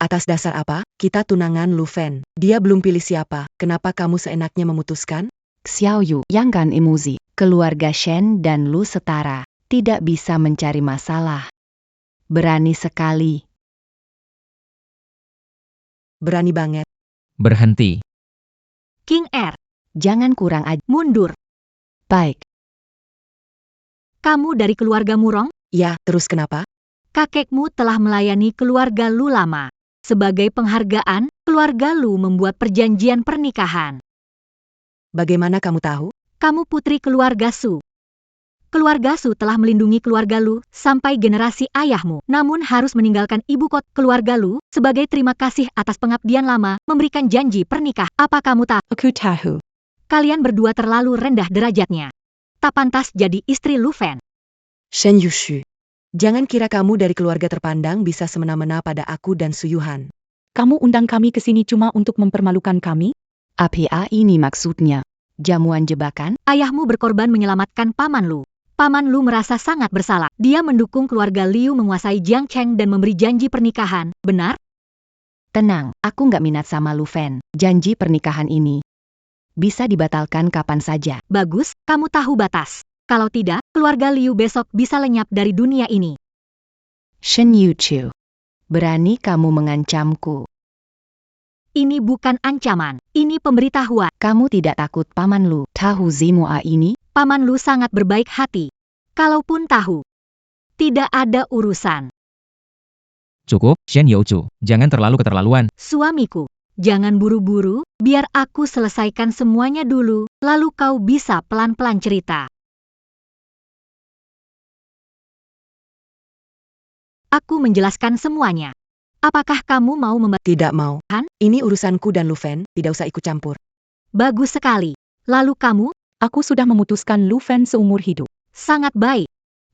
Atas dasar apa? Kita tunangan Lu Fen. Dia belum pilih siapa. Kenapa kamu seenaknya memutuskan? Xiao Yu, jangan emosi. Keluarga Shen dan Lu setara. Tidak bisa mencari masalah. Berani sekali. Berani banget. Berhenti. King Er, Jangan kurang ajar. mundur. Baik. Kamu dari keluarga Murong? Ya, terus kenapa? Kakekmu telah melayani keluarga Lu lama. Sebagai penghargaan, keluarga Lu membuat perjanjian pernikahan. Bagaimana kamu tahu? Kamu putri keluarga Su. Keluarga Su telah melindungi keluarga Lu sampai generasi ayahmu. Namun harus meninggalkan ibu kota keluarga Lu sebagai terima kasih atas pengabdian lama memberikan janji pernikah. Apa kamu tahu? Aku tahu. Kalian berdua terlalu rendah derajatnya. Tak pantas jadi istri Lu Fen. Shen Yushu. Jangan kira kamu dari keluarga terpandang bisa semena-mena pada aku dan Suyuhan. Kamu undang kami ke sini cuma untuk mempermalukan kami? Apa ini maksudnya? Jamuan jebakan? Ayahmu berkorban menyelamatkan Paman Lu. Paman Lu merasa sangat bersalah. Dia mendukung keluarga Liu menguasai Jiang Cheng dan memberi janji pernikahan, benar? Tenang, aku nggak minat sama Lu Fen. Janji pernikahan ini bisa dibatalkan kapan saja. Bagus, kamu tahu batas. Kalau tidak, keluarga Liu besok bisa lenyap dari dunia ini. Shen Yuchu, berani kamu mengancamku? Ini bukan ancaman, ini pemberitahuan. Kamu tidak takut Paman Lu tahu Zimua ini? Paman Lu sangat berbaik hati. Kalaupun tahu, tidak ada urusan. Cukup, Shen Youchu. Jangan terlalu keterlaluan. Suamiku, jangan buru-buru, biar aku selesaikan semuanya dulu, lalu kau bisa pelan-pelan cerita. Aku menjelaskan semuanya. Apakah kamu mau membantu? Tidak mau. Ini urusanku dan Lu Fen, tidak usah ikut campur. Bagus sekali. Lalu kamu? Aku sudah memutuskan Lu Fen seumur hidup. Sangat baik.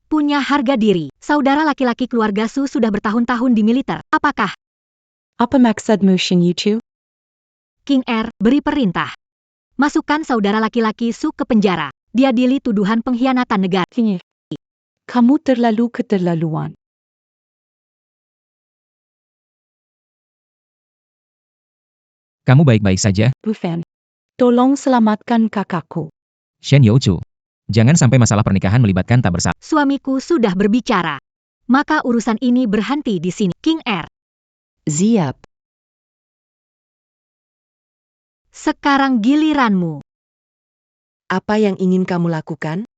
Punya harga diri. Saudara laki-laki keluarga Su sudah bertahun-tahun di militer. Apakah? Apa maksudmu, Shen Yuchu? King Er, beri perintah. Masukkan saudara laki-laki Su ke penjara. Diadili tuduhan pengkhianatan negara. Kamu terlalu keterlaluan. Kamu baik-baik saja? Lu Fen, tolong selamatkan kakakku. Shen Youchu. Jangan sampai masalah pernikahan melibatkan tak bersalah. Suamiku sudah berbicara. Maka urusan ini berhenti di sini. King Er, Siap. sekarang giliranmu. Apa yang ingin kamu lakukan?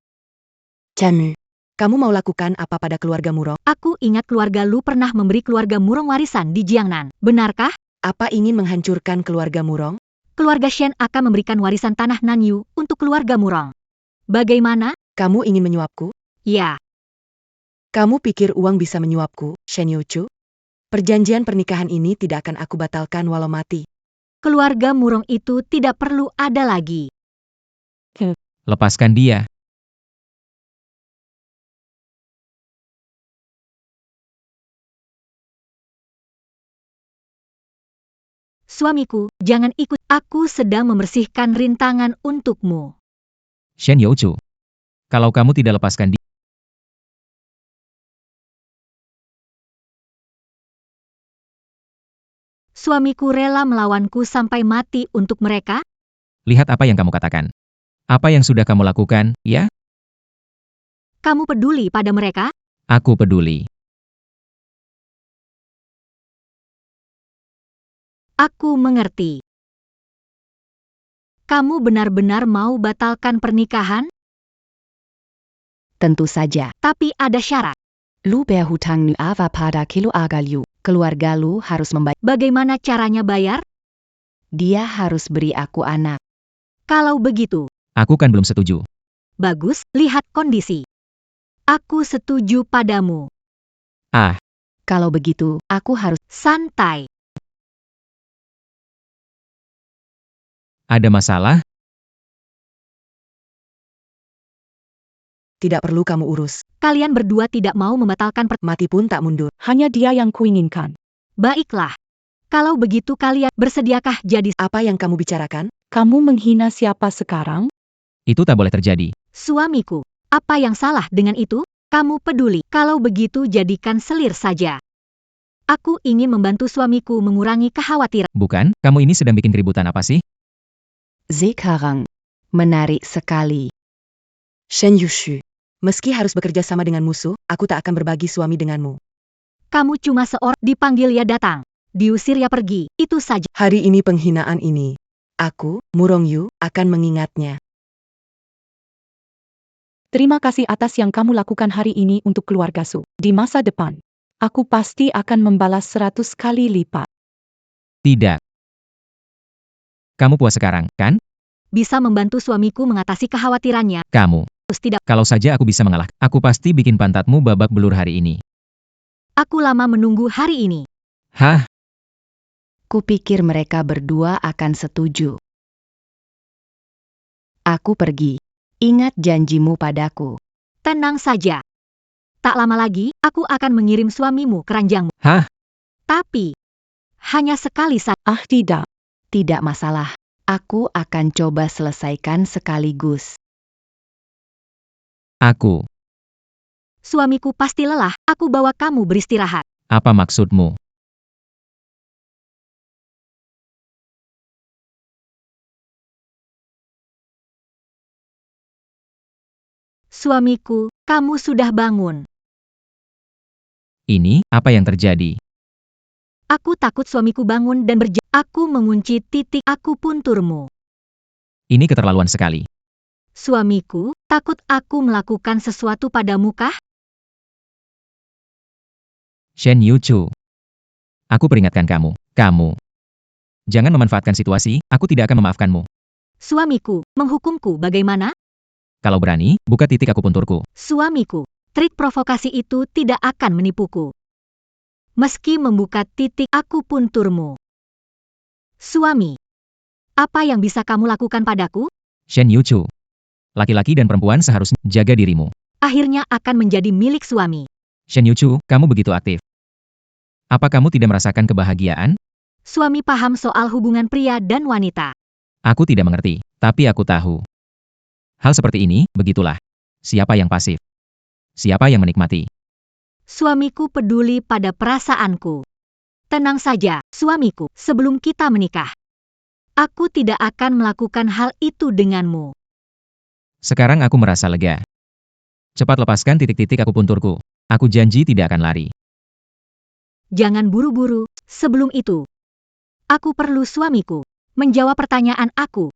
Camu, kamu mau lakukan apa pada keluarga Murong? Aku ingat keluarga Lu pernah memberi keluarga Murong warisan di Jiangnan. Benarkah? Apa ingin menghancurkan keluarga Murong? Keluarga Shen akan memberikan warisan tanah Nanyu untuk keluarga Murong. Bagaimana? Kamu ingin menyuapku? Ya, Kamu pikir uang bisa menyuapku, Shen Yuchu? Perjanjian pernikahan ini tidak akan aku batalkan walau mati. keluarga Murong itu tidak perlu ada lagi. Lepaskan dia. Suamiku, jangan ikut. Aku sedang membersihkan rintangan untukmu. Shen Youchu. Kalau kamu tidak lepaskan dia, Suamiku rela melawanku sampai mati untuk mereka? lihat apa yang kamu katakan. Apa yang sudah kamu lakukan, ya? Kamu peduli pada mereka? Aku peduli. Aku mengerti. Kamu benar-benar mau batalkan pernikahan? Tentu saja. Tapi ada syarat. Lu berhutang nu ava pada keluarga Lu. Keluarga Lu harus membayar. Bagaimana caranya bayar? Dia harus beri aku anak. Kalau begitu, Aku kan belum setuju. bagus, lihat kondisi. Aku setuju padamu. Ah, Kalau begitu, aku harus. Santai. ada masalah? Tidak perlu kamu urus. Kalian berdua tidak mau membatalkan Mati pun tak mundur. Hanya dia yang kuinginkan. Baiklah. Kalau begitu kalian bersediakah jadi Apa yang kamu bicarakan? Kamu menghina siapa sekarang? Itu tak boleh terjadi. suamiku? Apa yang salah dengan itu? Kamu peduli. Kalau begitu jadikan selir saja. Aku ingin membantu suamiku mengurangi kekhawatiran. Bukan, kamu ini sedang bikin keributan apa sih? Sekarang. Menarik sekali. Shen Yushu. Meski harus bekerja sama dengan musuh, aku tak akan berbagi suami denganmu. Kamu cuma seorang, dipanggil ya datang. Diusir ya pergi. Itu saja. Hari ini penghinaan ini. Aku, Murong Yu, akan mengingatnya. Terima kasih atas yang kamu lakukan hari ini untuk keluarga Su. Di masa depan, aku pasti akan membalas 100 kali lipat. Tidak. Kamu puas sekarang, kan? Bisa membantu suamiku mengatasi kekhawatirannya. Kamu. Terus tidak. Kalau saja aku bisa mengalah, aku pasti bikin pantatmu babak belur hari ini. Aku lama menunggu hari ini. Hah? Kupikir mereka berdua akan setuju. Aku pergi. Ingat janjimu padaku. Tenang saja. Tak lama lagi, aku akan mengirim suamimu ke ranjangmu. Hah? Tapi, hanya sekali saja. Ah tidak. Tidak masalah. Aku akan coba selesaikan sekaligus. Aku. Suamiku pasti lelah, aku bawa kamu beristirahat. Apa maksudmu? Suamiku, kamu sudah bangun. Ini, apa yang terjadi? Aku takut suamiku bangun dan Aku mengunci titik akupunturmu. Ini keterlaluan sekali. Suamiku, takut aku melakukan sesuatu padamu kah? Shen Yuchu. Aku peringatkan kamu. Kamu. Jangan memanfaatkan situasi, aku tidak akan memaafkanmu. Suamiku, menghukumku bagaimana? Kalau berani, buka titik akupunturku. Suamiku, trik provokasi itu tidak akan menipuku. Meski membuka titik akupunturmu. Suami, apa yang bisa kamu lakukan padaku? Shen Yuchu. Laki-laki dan perempuan seharusnya jaga dirimu. Akhirnya akan menjadi milik suami. Shen Yuchu, kamu begitu aktif. Apa kamu tidak merasakan kebahagiaan? Suami paham soal hubungan pria dan wanita. Aku tidak mengerti, tapi aku tahu. Hal seperti ini, begitulah. Siapa yang pasif? Siapa yang menikmati? Suamiku peduli pada perasaanku. Tenang saja, suamiku, sebelum kita menikah. Aku tidak akan melakukan hal itu denganmu. Sekarang aku merasa lega. Cepat lepaskan titik-titik akupunturku. Aku janji tidak akan lari. Jangan buru-buru, sebelum itu. Aku perlu suamiku menjawab pertanyaan aku.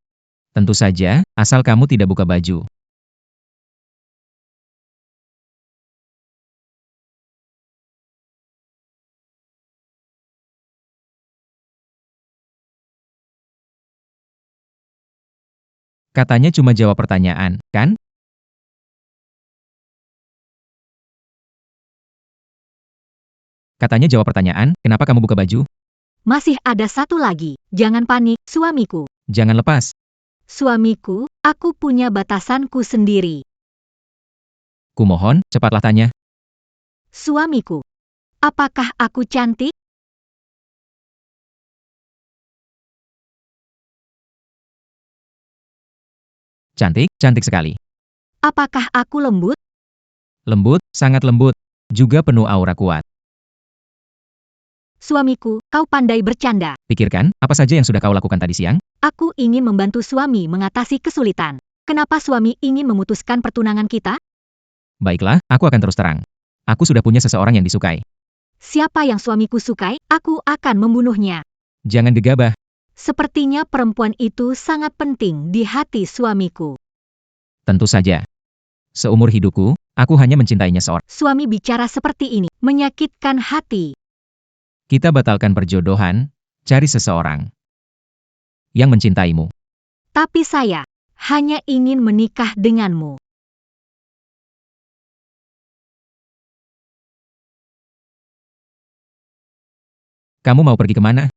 Tentu saja, asal kamu tidak buka baju. Katanya cuma jawab pertanyaan, kan? Katanya jawab pertanyaan, kenapa kamu buka baju? Masih ada satu lagi, jangan panik, suamiku. Jangan lepas. Suamiku, aku punya batasanku sendiri. Kumohon, cepatlah tanya. Suamiku, apakah aku cantik? Cantik, cantik sekali. Apakah aku lembut? Lembut, sangat lembut. Juga penuh aura kuat. Suamiku, kau pandai bercanda. Pikirkan, apa saja yang sudah kau lakukan tadi siang? Aku ingin membantu suami mengatasi kesulitan. Kenapa suami ingin memutuskan pertunangan kita? Baiklah, aku akan terus terang. Aku sudah punya seseorang yang disukai. Siapa yang suamiku sukai, aku akan membunuhnya. Jangan gegabah. Sepertinya perempuan itu sangat penting di hati suamiku. Tentu saja. Seumur hidupku, aku hanya mencintainya seorang. Suami bicara seperti ini, menyakitkan hati. Kita batalkan perjodohan, cari seseorang yang mencintaimu. Tapi saya hanya ingin menikah denganmu. Kamu mau pergi kemana?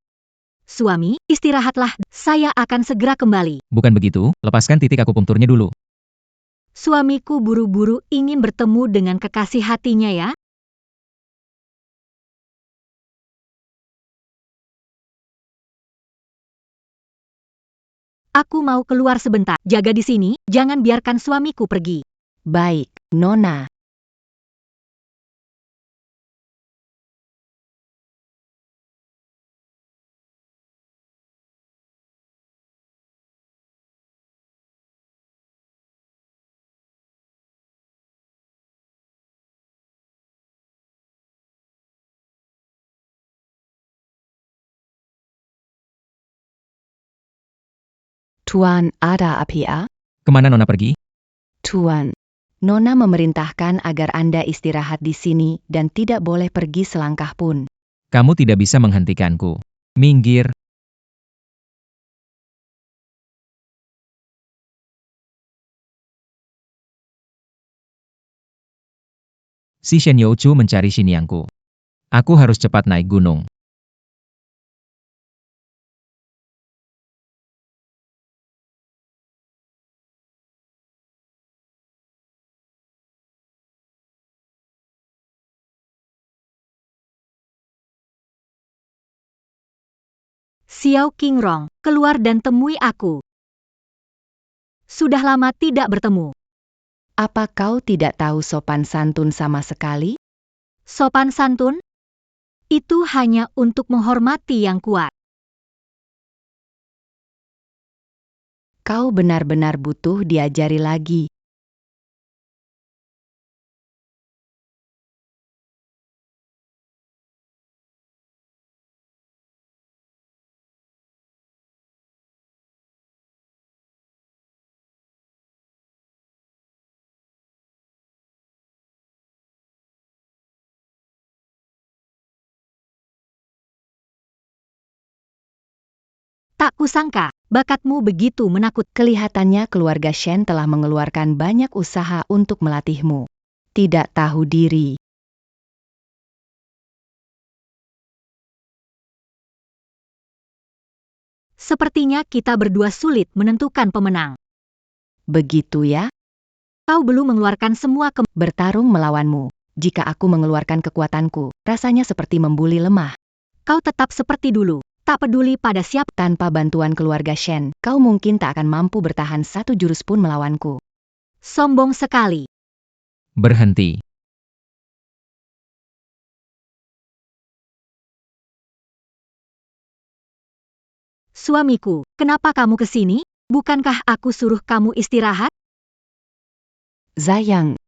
Suami, istirahatlah, saya akan segera kembali. Bukan begitu, lepaskan titik akupunkturnya dulu. Suamiku buru-buru ingin bertemu dengan kekasih hatinya ya. Aku mau keluar sebentar, jaga di sini, jangan biarkan suamiku pergi. Baik, Nona. Tuan, ada apa ya? Kemana Nona pergi? Tuan, Nona memerintahkan agar Anda istirahat di sini dan tidak boleh pergi selangkah pun. Kamu tidak bisa menghentikanku. Minggir. Si Shen Youchu mencari Xiniangku. Aku harus cepat naik gunung. Xiao Qingrong, keluar dan temui aku. Sudah lama tidak bertemu. Apa kau tidak tahu sopan santun sama sekali? Sopan santun? Itu hanya untuk menghormati yang kuat. Kau benar-benar butuh diajari lagi. Tak kusangka, bakatmu begitu menakut. Kelihatannya keluarga Shen telah mengeluarkan banyak usaha untuk melatihmu. Tidak tahu diri. Sepertinya kita berdua sulit menentukan pemenang. Begitu ya? Kau belum mengeluarkan semua Bertarung melawanmu. Jika aku mengeluarkan kekuatanku, rasanya seperti membuli lemah. Kau tetap seperti dulu. Tak peduli pada siapa. Tanpa bantuan keluarga Shen, kau mungkin tak akan mampu bertahan satu jurus pun melawanku. Sombong sekali. Berhenti. Suamiku, kenapa kamu ke sini? Bukankah aku suruh kamu istirahat? Zayang.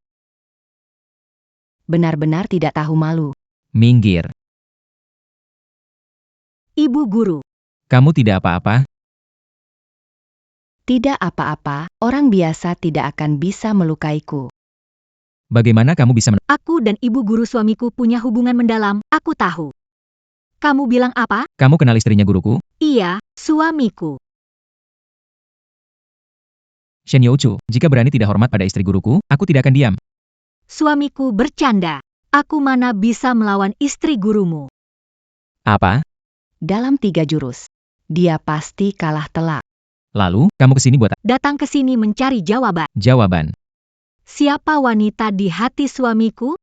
Benar-benar tidak tahu malu. Minggir. Ibu guru. Kamu tidak apa-apa? Tidak apa-apa, orang biasa tidak akan bisa melukaiku. Bagaimana kamu bisa Aku dan ibu guru suamiku punya hubungan mendalam, aku tahu. Kamu bilang apa? Kamu kenal istrinya guruku? Iya, suamiku. Shen Youchu, jika berani tidak hormat pada istri guruku, aku tidak akan diam. Suamiku bercanda. Aku mana bisa melawan istri gurumu. Apa? Dalam 3 jurus, dia pasti kalah telak. Lalu, kamu kesini buat Datang ke sini mencari jawaban. jawaban. Siapa wanita di hati suamiku?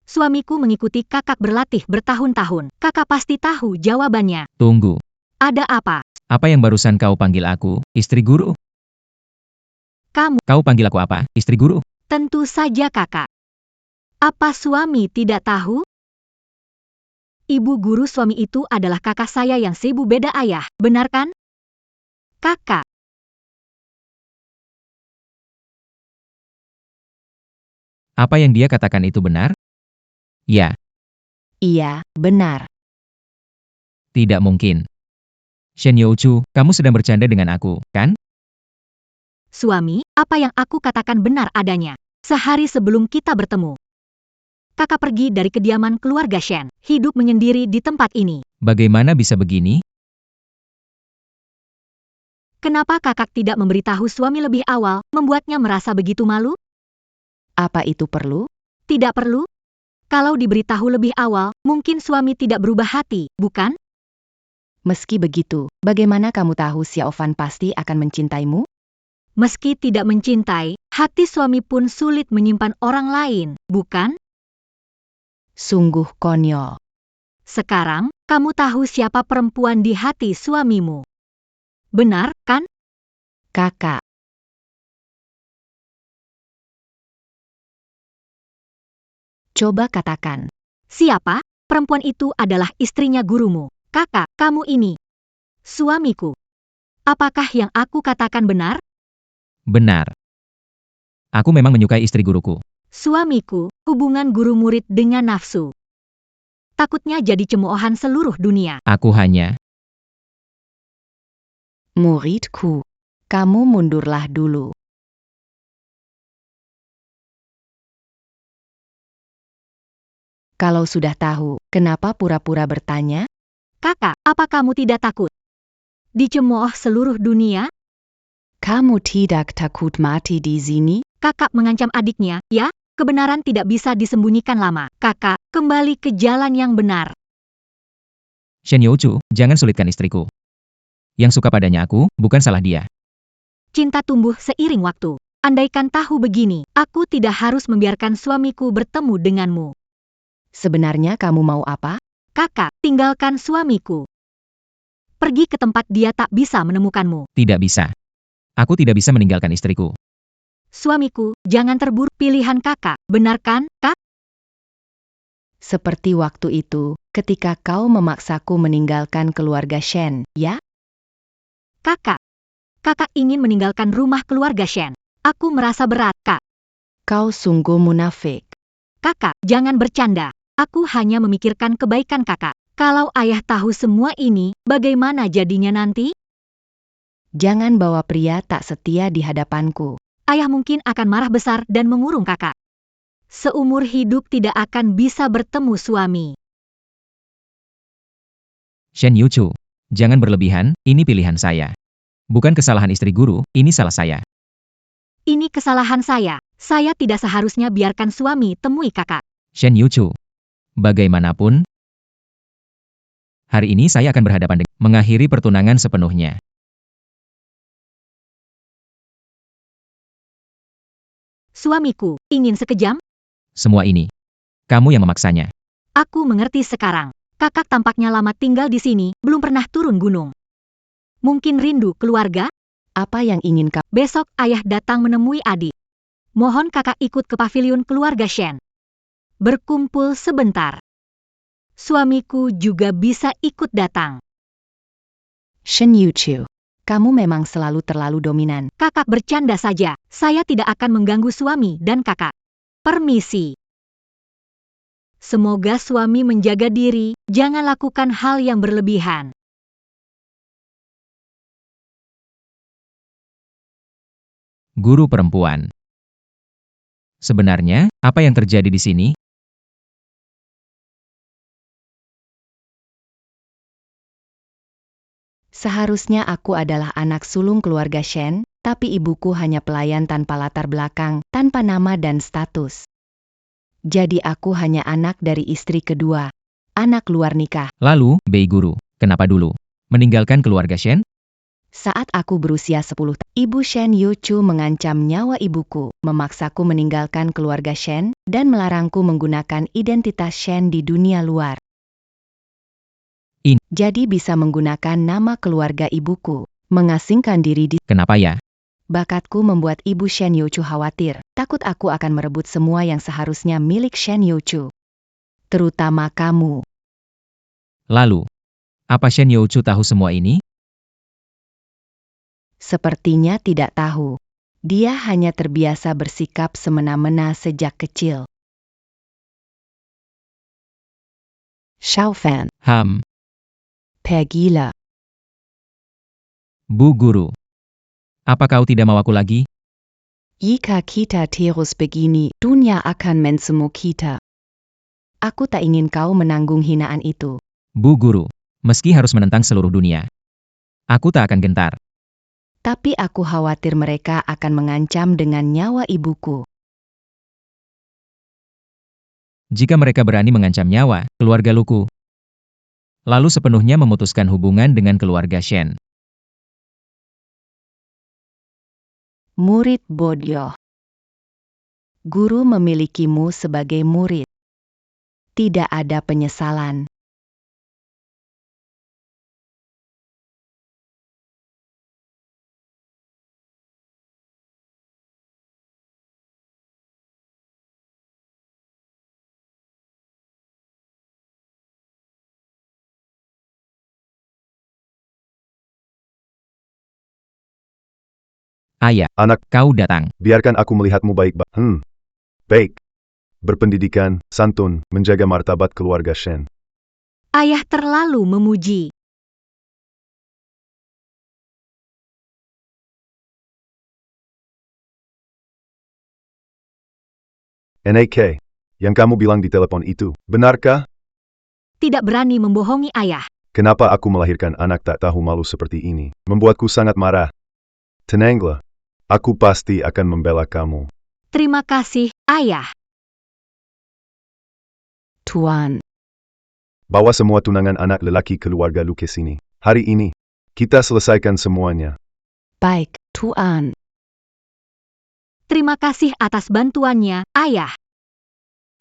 Suamiku mengikuti kakak berlatih bertahun-tahun. Kakak pasti tahu jawabannya. Tunggu. Ada apa? Apa yang barusan kau panggil aku, istri guru? Kamu, Kau panggil aku apa, istri guru? tentu saja kakak. Apa suami tidak tahu? Ibu guru suami itu adalah kakak saya yang sibuk beda ayah, benar kan? Kakak. Apa yang dia katakan itu benar? Ya, Iya, benar. tidak mungkin. Shen Youchu, kamu sedang bercanda dengan aku, kan? Suami, apa yang aku katakan benar adanya. Sehari sebelum kita bertemu, kakak pergi dari kediaman keluarga Shen, hidup menyendiri di tempat ini. Bagaimana bisa begini? Kenapa kakak tidak memberitahu suami lebih awal, membuatnya merasa begitu malu? Apa itu perlu? Tidak perlu. Kalau diberitahu lebih awal, mungkin suami tidak berubah hati, bukan? Meski begitu, bagaimana kamu tahu Xiao Fan pasti akan mencintaimu? Meski tidak mencintai, hati suami pun sulit menyimpan orang lain, bukan? Sungguh konyol. Sekarang, kamu tahu siapa perempuan di hati suamimu. Benar, kan? Kakak, coba katakan. Siapa? Perempuan itu adalah istrinya gurumu. Kakak, kamu ini. Suamiku. Apakah yang aku katakan benar? Benar. Aku memang menyukai istri guruku. Suamiku, hubungan guru murid dengan nafsu. Takutnya jadi cemoohan seluruh dunia. Aku hanya... Muridku, kamu mundurlah dulu. Kalau sudah tahu, kenapa pura-pura bertanya? Kakak, apa kamu tidak takut? Dicemooh seluruh dunia? Kamu tidak takut mati di sini? Kakak mengancam adiknya, ya? Kebenaran tidak bisa disembunyikan lama. Kakak, kembali ke jalan yang benar. Shen Youchu, jangan sulitkan istriku. Yang suka padanya aku, bukan salah dia. Cinta tumbuh seiring waktu. Andaikan tahu begini, aku tidak harus membiarkan suamiku bertemu denganmu. Sebenarnya kamu mau apa? Kakak, tinggalkan suamiku. Pergi ke tempat dia tak bisa menemukanmu. Tidak bisa. Aku tidak bisa meninggalkan istriku. Suamiku, jangan terburu pilihan kakak, benar kan, Kak? Seperti waktu itu, ketika kau memaksaku meninggalkan keluarga Shen, ya? Kakak. Kakak ingin meninggalkan rumah keluarga Shen. Aku merasa berat, Kak. Kau sungguh munafik. Kakak, jangan bercanda. Aku hanya memikirkan kebaikan kakak. Kalau ayah tahu semua ini, bagaimana jadinya nanti? Jangan bawa pria tak setia di hadapanku. Ayah mungkin akan marah besar dan mengurung kakak. Seumur hidup tidak akan bisa bertemu suami. Shen Yuchu, jangan berlebihan, ini pilihan saya. Bukan kesalahan istri guru, ini salah saya. Ini kesalahan saya. Saya tidak seharusnya biarkan suami temui kakak. Shen Yuchu, bagaimanapun, hari ini saya akan berhadapan dengan mengakhiri pertunangan sepenuhnya. Suamiku, ingin sekejam? Semua ini, kamu yang memaksanya. Aku mengerti sekarang. Kakak tampaknya lama tinggal di sini, belum pernah turun gunung. Mungkin rindu keluarga? Apa yang ingin kau? Besok ayah datang menemui adik. Mohon kakak ikut ke pavilion keluarga Shen. Berkumpul sebentar. Suamiku juga bisa ikut datang. Shen Yuchu, kamu memang selalu terlalu dominan. Kakak bercanda saja, saya tidak akan mengganggu suami dan kakak. Permisi. Semoga suami menjaga diri, jangan lakukan hal yang berlebihan. Guru perempuan. Sebenarnya, apa yang terjadi di sini? Seharusnya aku adalah anak sulung keluarga Shen, tapi ibuku hanya pelayan tanpa latar belakang, tanpa nama dan status. Jadi aku hanya anak dari istri kedua, anak luar nikah. Lalu, Bei Guru, kenapa dulu meninggalkan keluarga Shen? Saat aku berusia 10 tahun, Ibu Shen Yuchu mengancam nyawa ibuku, memaksaku meninggalkan keluarga Shen, dan melarangku menggunakan identitas Shen di dunia luar. Jadi bisa menggunakan nama keluarga ibuku, mengasingkan diri di... Kenapa ya? Bakatku membuat Ibu Shen Yuchu khawatir, takut aku akan merebut semua yang seharusnya milik Shen Yuchu. Terutama kamu. Lalu, apa Shen Yuchu tahu semua ini? Sepertinya tidak tahu. Dia hanya terbiasa bersikap semena-mena sejak kecil. Xiaofan, Pegila. Bu Guru. Apa kau tidak mau aku lagi? Jika kita terus begini, dunia akan mensemuk kita. Aku tak ingin kau menanggung hinaan itu. Bu Guru, meski harus menentang seluruh dunia, aku tak akan gentar. Tapi aku khawatir mereka akan mengancam dengan nyawa ibuku. Jika mereka berani mengancam nyawa keluarga Luku, lalu sepenuhnya memutuskan hubungan dengan keluarga Shen. Murid bodoh. Guru memilikimu sebagai murid. Tidak ada penyesalan. Ayah, Anak, kau datang. biarkan aku melihatmu baik-baik. Baik. Berpendidikan, santun, menjaga martabat keluarga Shen. Ayah terlalu memuji. NAK, yang kamu bilang di telepon itu, benarkah? Tidak berani membohongi ayah. Kenapa aku melahirkan anak tak tahu malu seperti ini? Membuatku sangat marah. Tenanglah. Aku pasti akan membela kamu. Terima kasih, ayah. Tuan, Bawa semua tunangan anak lelaki keluarga Lu ke sini. Hari ini, kita selesaikan semuanya. baik, Tuan. Terima kasih atas bantuannya, ayah.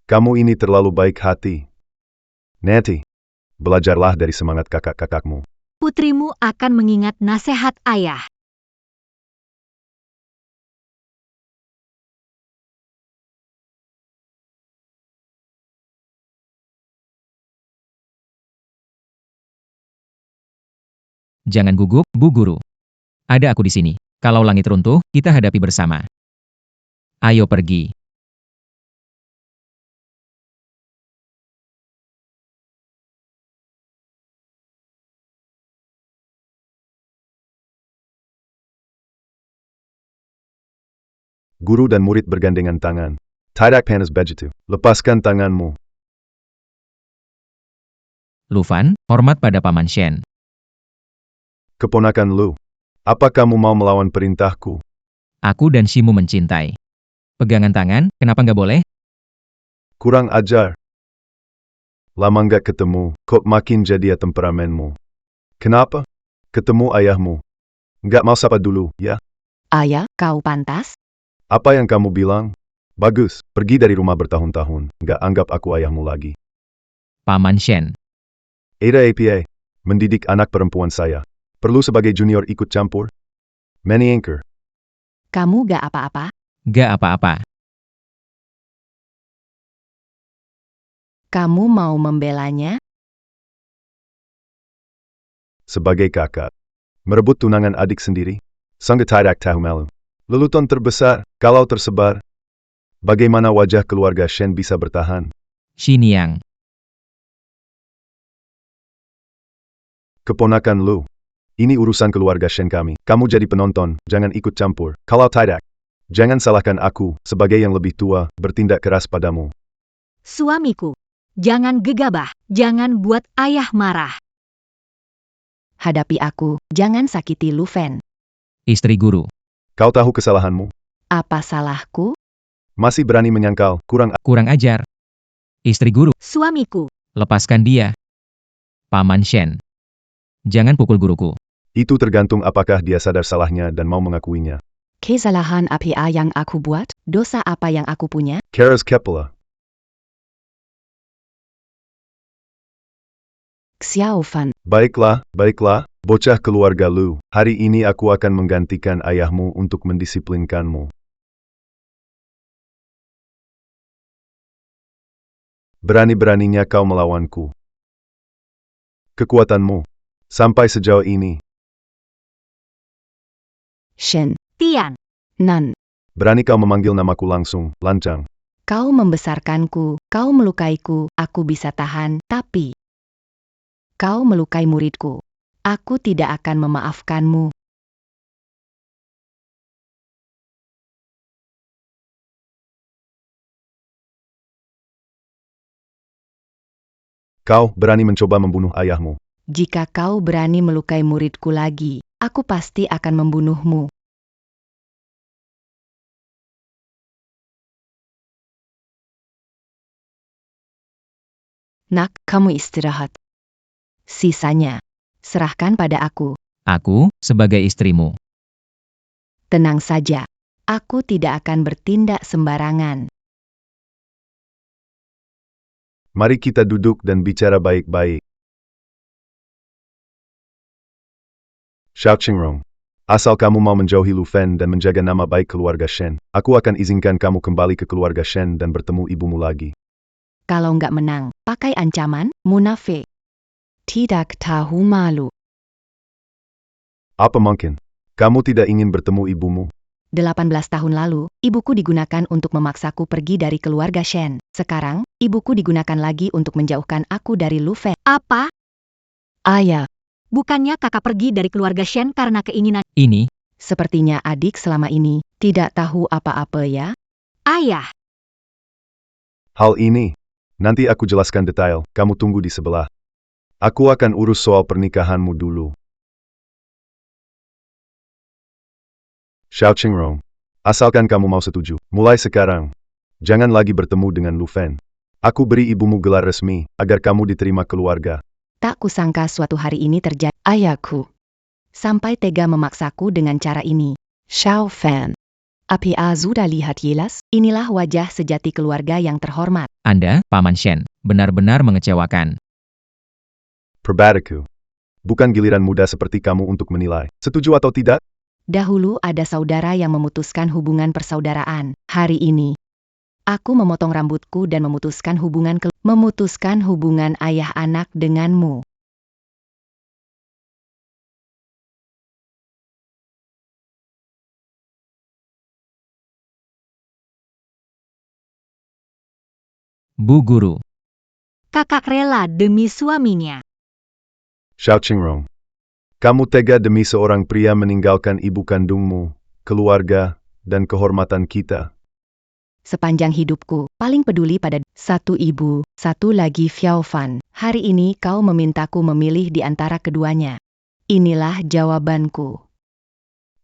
Kamu ini terlalu baik hati. Nanti, belajarlah dari semangat kakak-kakakmu. putrimu akan mengingat nasihat ayah. Jangan gugup, Bu Guru. Ada aku di sini. Kalau langit runtuh, kita hadapi bersama. Ayo pergi. Guru dan murid bergandengan tangan. Tidak panas begitu. Lepaskan tanganmu. Lufan, hormat pada Paman Shen. Keponakan Lu. Apa kamu mau melawan perintahku? Aku dan Shimu mencintai. Pegangan tangan, kenapa nggak boleh? Kurang ajar. Lama nggak ketemu, kok makin jadi temperamenmu. Kenapa? Ketemu ayahmu. Nggak mau sapa dulu, ya? Ayah, kau pantas? Apa yang kamu bilang? Bagus, pergi dari rumah bertahun-tahun. Nggak anggap aku ayahmu lagi. Paman Shen. Ada APA. Mendidik anak perempuan saya. Perlu sebagai junior ikut campur? Many anchor. Kamu gak apa-apa? Gak apa-apa. Kamu mau membelanya? Sebagai kakak. Merebut tunangan adik sendiri? Sangat tidak tahu malu. Leluton terbesar, kalau tersebar. Bagaimana wajah keluarga Shen bisa bertahan? Xiniang. Keponakan Lu. Ini urusan keluarga Shen kami. Kamu jadi penonton, jangan ikut campur. Kalau tidak, jangan salahkan aku, sebagai yang lebih tua, bertindak keras padamu. Suamiku, jangan gegabah, jangan buat ayah marah. Hadapi aku, jangan sakiti Lu Fen. Istri guru. Kau tahu kesalahanmu? Apa salahku? Masih berani menyangkal, Kurang ajar. Istri guru. Suamiku, Lepaskan dia. Paman Shen. Jangan pukul guruku. itu tergantung apakah dia sadar salahnya dan mau mengakuinya. Kesalahan apa yang aku buat? Dosa apa yang aku punya? Keras kepala. Xiao Fan. Baiklah, bocah keluarga Lu. Hari ini aku akan menggantikan ayahmu untuk mendisiplinkanmu. Berani-beraninya kau melawanku. Kekuatanmu. Sampai sejauh ini. Shen. Tian, Nan. Berani kau memanggil namaku langsung, lancang. Kau membesarkanku, kau melukaiku, aku bisa tahan, tapi kau melukai muridku. Aku tidak akan memaafkanmu. Kau berani mencoba membunuh ayahmu. Jika kau berani melukai muridku lagi, aku pasti akan membunuhmu. Nak, kamu istirahat. Sisanya, serahkan pada aku. Aku, sebagai istrimu. Tenang saja. Aku tidak akan bertindak sembarangan. Mari kita duduk dan bicara baik-baik. Xiao Qingrong. Asal kamu mau menjauhi Lu Fen dan menjaga nama baik keluarga Shen, aku akan izinkan kamu kembali ke keluarga Shen dan bertemu ibumu lagi. Kalau nggak menang, pakai ancaman, munafik. Tidak tahu malu. Apa mungkin? Kamu tidak ingin bertemu ibumu? 18 tahun lalu, ibuku digunakan untuk memaksaku pergi dari keluarga Shen. Sekarang, ibuku digunakan lagi untuk menjauhkan aku dari Lu Fen. apa? Ayah, Bukannya kakak pergi dari keluarga Shen karena keinginan Ini, sepertinya adik selama ini tidak tahu apa-apa ya. ayah? Hal ini, nanti aku jelaskan detail, kamu tunggu di sebelah. Aku akan urus soal pernikahanmu dulu. Xiao Qingrong. Asalkan kamu mau setuju, mulai sekarang, jangan lagi bertemu dengan Lu Fen. Aku beri ibumu gelar resmi, agar kamu diterima keluarga. Tak kusangka suatu hari ini terjadi. Ayahku. Sampai tega memaksaku dengan cara ini. Xiao Fan. Apa sudah lihat jelas? Inilah wajah sejati keluarga yang terhormat. Anda, Paman Shen, benar-benar mengecewakan. Perbataku. Bukan giliran muda seperti kamu untuk menilai. Setuju atau tidak? Dahulu ada saudara yang memutuskan hubungan persaudaraan. Hari ini, aku memotong rambutku dan memutuskan hubungan ayah anak denganmu. Bu Guru. Kakak rela demi suaminya. Xiao Qingrong. Kamu tega demi seorang pria meninggalkan ibu kandungmu, keluarga, dan kehormatan kita. Sepanjang hidupku, paling peduli pada satu ibu, satu lagi Xiao Fan. Hari ini kau memintaku memilih di antara keduanya. Inilah jawabanku.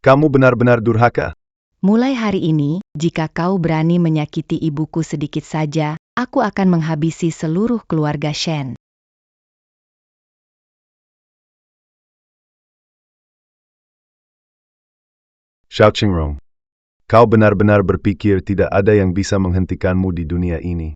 Kamu benar-benar durhaka. Mulai hari ini, jika kau berani menyakiti ibuku sedikit saja, aku akan menghabisi seluruh keluarga Shen. Xiao Qingrong. Kau benar-benar berpikir tidak ada yang bisa menghentikanmu di dunia ini.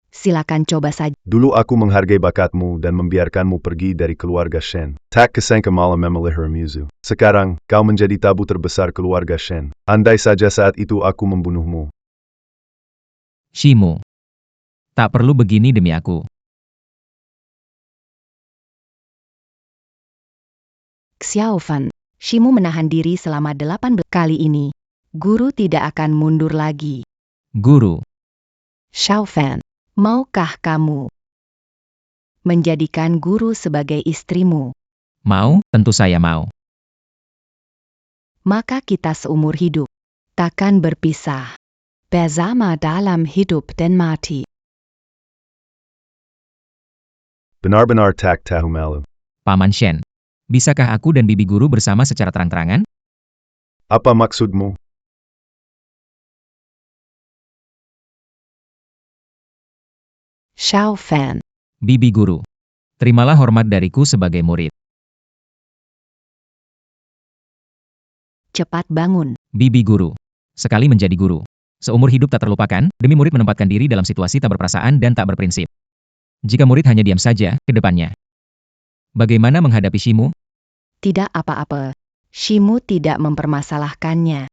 Silakan coba saja. Dulu aku menghargai bakatmu dan membiarkanmu pergi dari keluarga Shen. Tak kesangka malah memelihara musuh. Sekarang, kau menjadi tabu terbesar keluarga Shen. Andai saja saat itu aku membunuhmu. Shimu. Tak perlu begini demi aku. Xiao Fan. Shimu menahan diri selama 18 kali ini. Guru tidak akan mundur lagi. Guru. Xiao Fan. Maukah kamu menjadikan guru sebagai istrimu? Mau, tentu saya mau. Maka kita seumur hidup. Takkan berpisah. Bersama dalam hidup dan mati. Benar-benar tak tahu malu. Paman Shen. Bisakah aku dan bibi guru bersama secara terang-terangan? Apa maksudmu? Xiao Fan. Bibi guru. Terimalah hormat dariku sebagai murid. Cepat bangun. Bibi guru. Sekali menjadi guru. Seumur hidup tak terlupakan, demi murid menempatkan diri dalam situasi tak berperasaan dan tak berprinsip. Jika murid hanya diam saja, ke depannya. Bagaimana menghadapi Shimu? Tidak apa-apa. Shimu tidak mempermasalahkannya.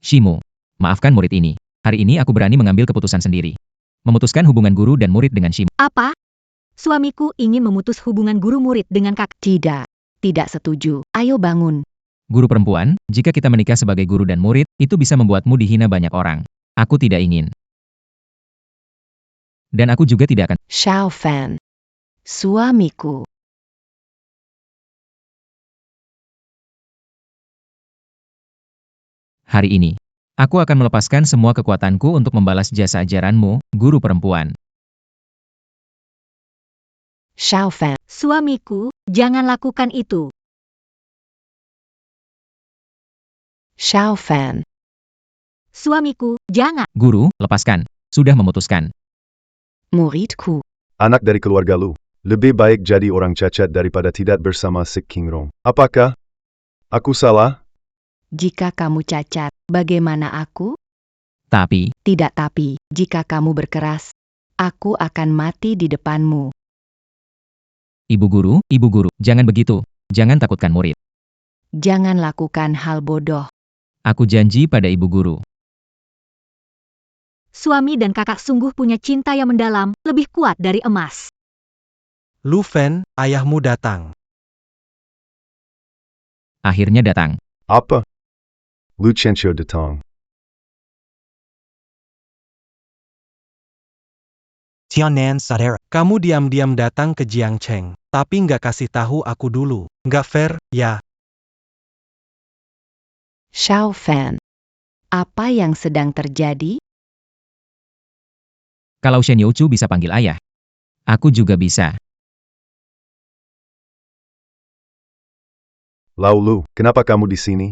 Shimu. Maafkan murid ini. Hari ini aku berani mengambil keputusan sendiri. Memutuskan hubungan guru dan murid dengan Shimu. Apa? Suamiku ingin memutus hubungan guru murid dengan kakak. Tidak. Tidak setuju. Ayo bangun. Guru perempuan, jika kita menikah sebagai guru dan murid, itu bisa membuatmu dihina banyak orang. Aku tidak ingin. Dan aku juga tidak akan. Xiao Fan. Suamiku. Hari ini, aku akan melepaskan semua kekuatanku untuk membalas jasa ajaranmu, guru perempuan. Xiao Fan. Suamiku, jangan lakukan itu. Xiao Fan. Suamiku, jangan. Guru, lepaskan. Sudah memutuskan. Muridku. Anak dari keluarga Lu. Lebih baik jadi orang cacat daripada tidak bersama si Qingrong. Apakah aku salah? Jika kamu cacat, bagaimana aku? Tapi, Tidak tapi, jika kamu berkeras, aku akan mati di depanmu. ibu guru, jangan begitu. Jangan takutkan murid. Jangan lakukan hal bodoh. Aku janji pada ibu guru. Suami dan kakak sungguh punya cinta yang mendalam, lebih kuat dari emas. Lu Fen, ayahmu datang. Akhirnya datang. Apa? Lu Chencio datang. Tianan Sadera. Kamu diam-diam datang ke Jiangcheng, tapi nggak kasih tahu aku dulu. Nggak fair, ya? Xiao Fan. Apa yang sedang terjadi? Kalau Shen Youchu bisa panggil ayah, aku juga bisa. Laulu, kenapa kamu di sini?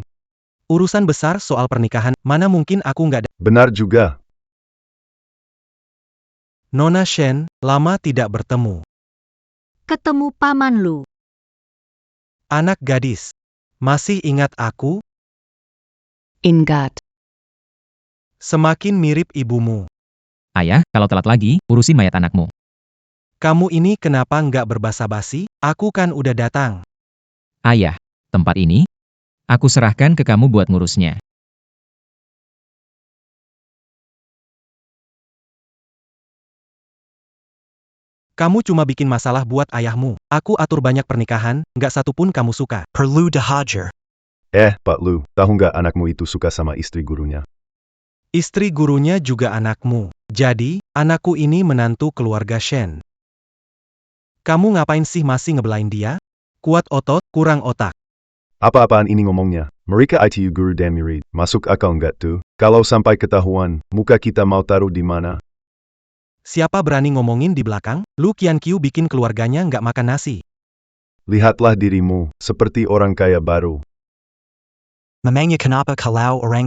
Urusan besar soal pernikahan, mana mungkin aku nggak Benar juga. Nona Shen, lama tidak bertemu. Ketemu paman Lu. Anak gadis. Masih ingat aku? Ingat. Semakin mirip ibumu. Ayah, kalau telat lagi, urusin mayat anakmu. Kamu ini kenapa nggak berbasa-basi? Aku kan udah datang. Ayah, tempat ini, aku serahkan ke kamu buat ngurusnya. Kamu cuma bikin masalah buat ayahmu. Aku atur banyak pernikahan, nggak satu pun kamu suka. Perlu dihajar. Pak Lu, tahu nggak anakmu itu suka sama istri gurunya? Istri gurunya juga anakmu. Jadi, anakku ini menantu keluarga Shen. Kamu ngapain sih masih ngebelain dia? Kuat otot, kurang otak. Apa-apaan ini ngomongnya? Mereka ITU guru dan murid. Masuk akal nggak tuh? Kalau sampai ketahuan, muka kita mau taruh di mana? Siapa berani ngomongin di belakang? Lu Qianqiu bikin keluarganya nggak makan nasi. Lihatlah dirimu, seperti orang kaya baru. Memangnya kenapa kalau orang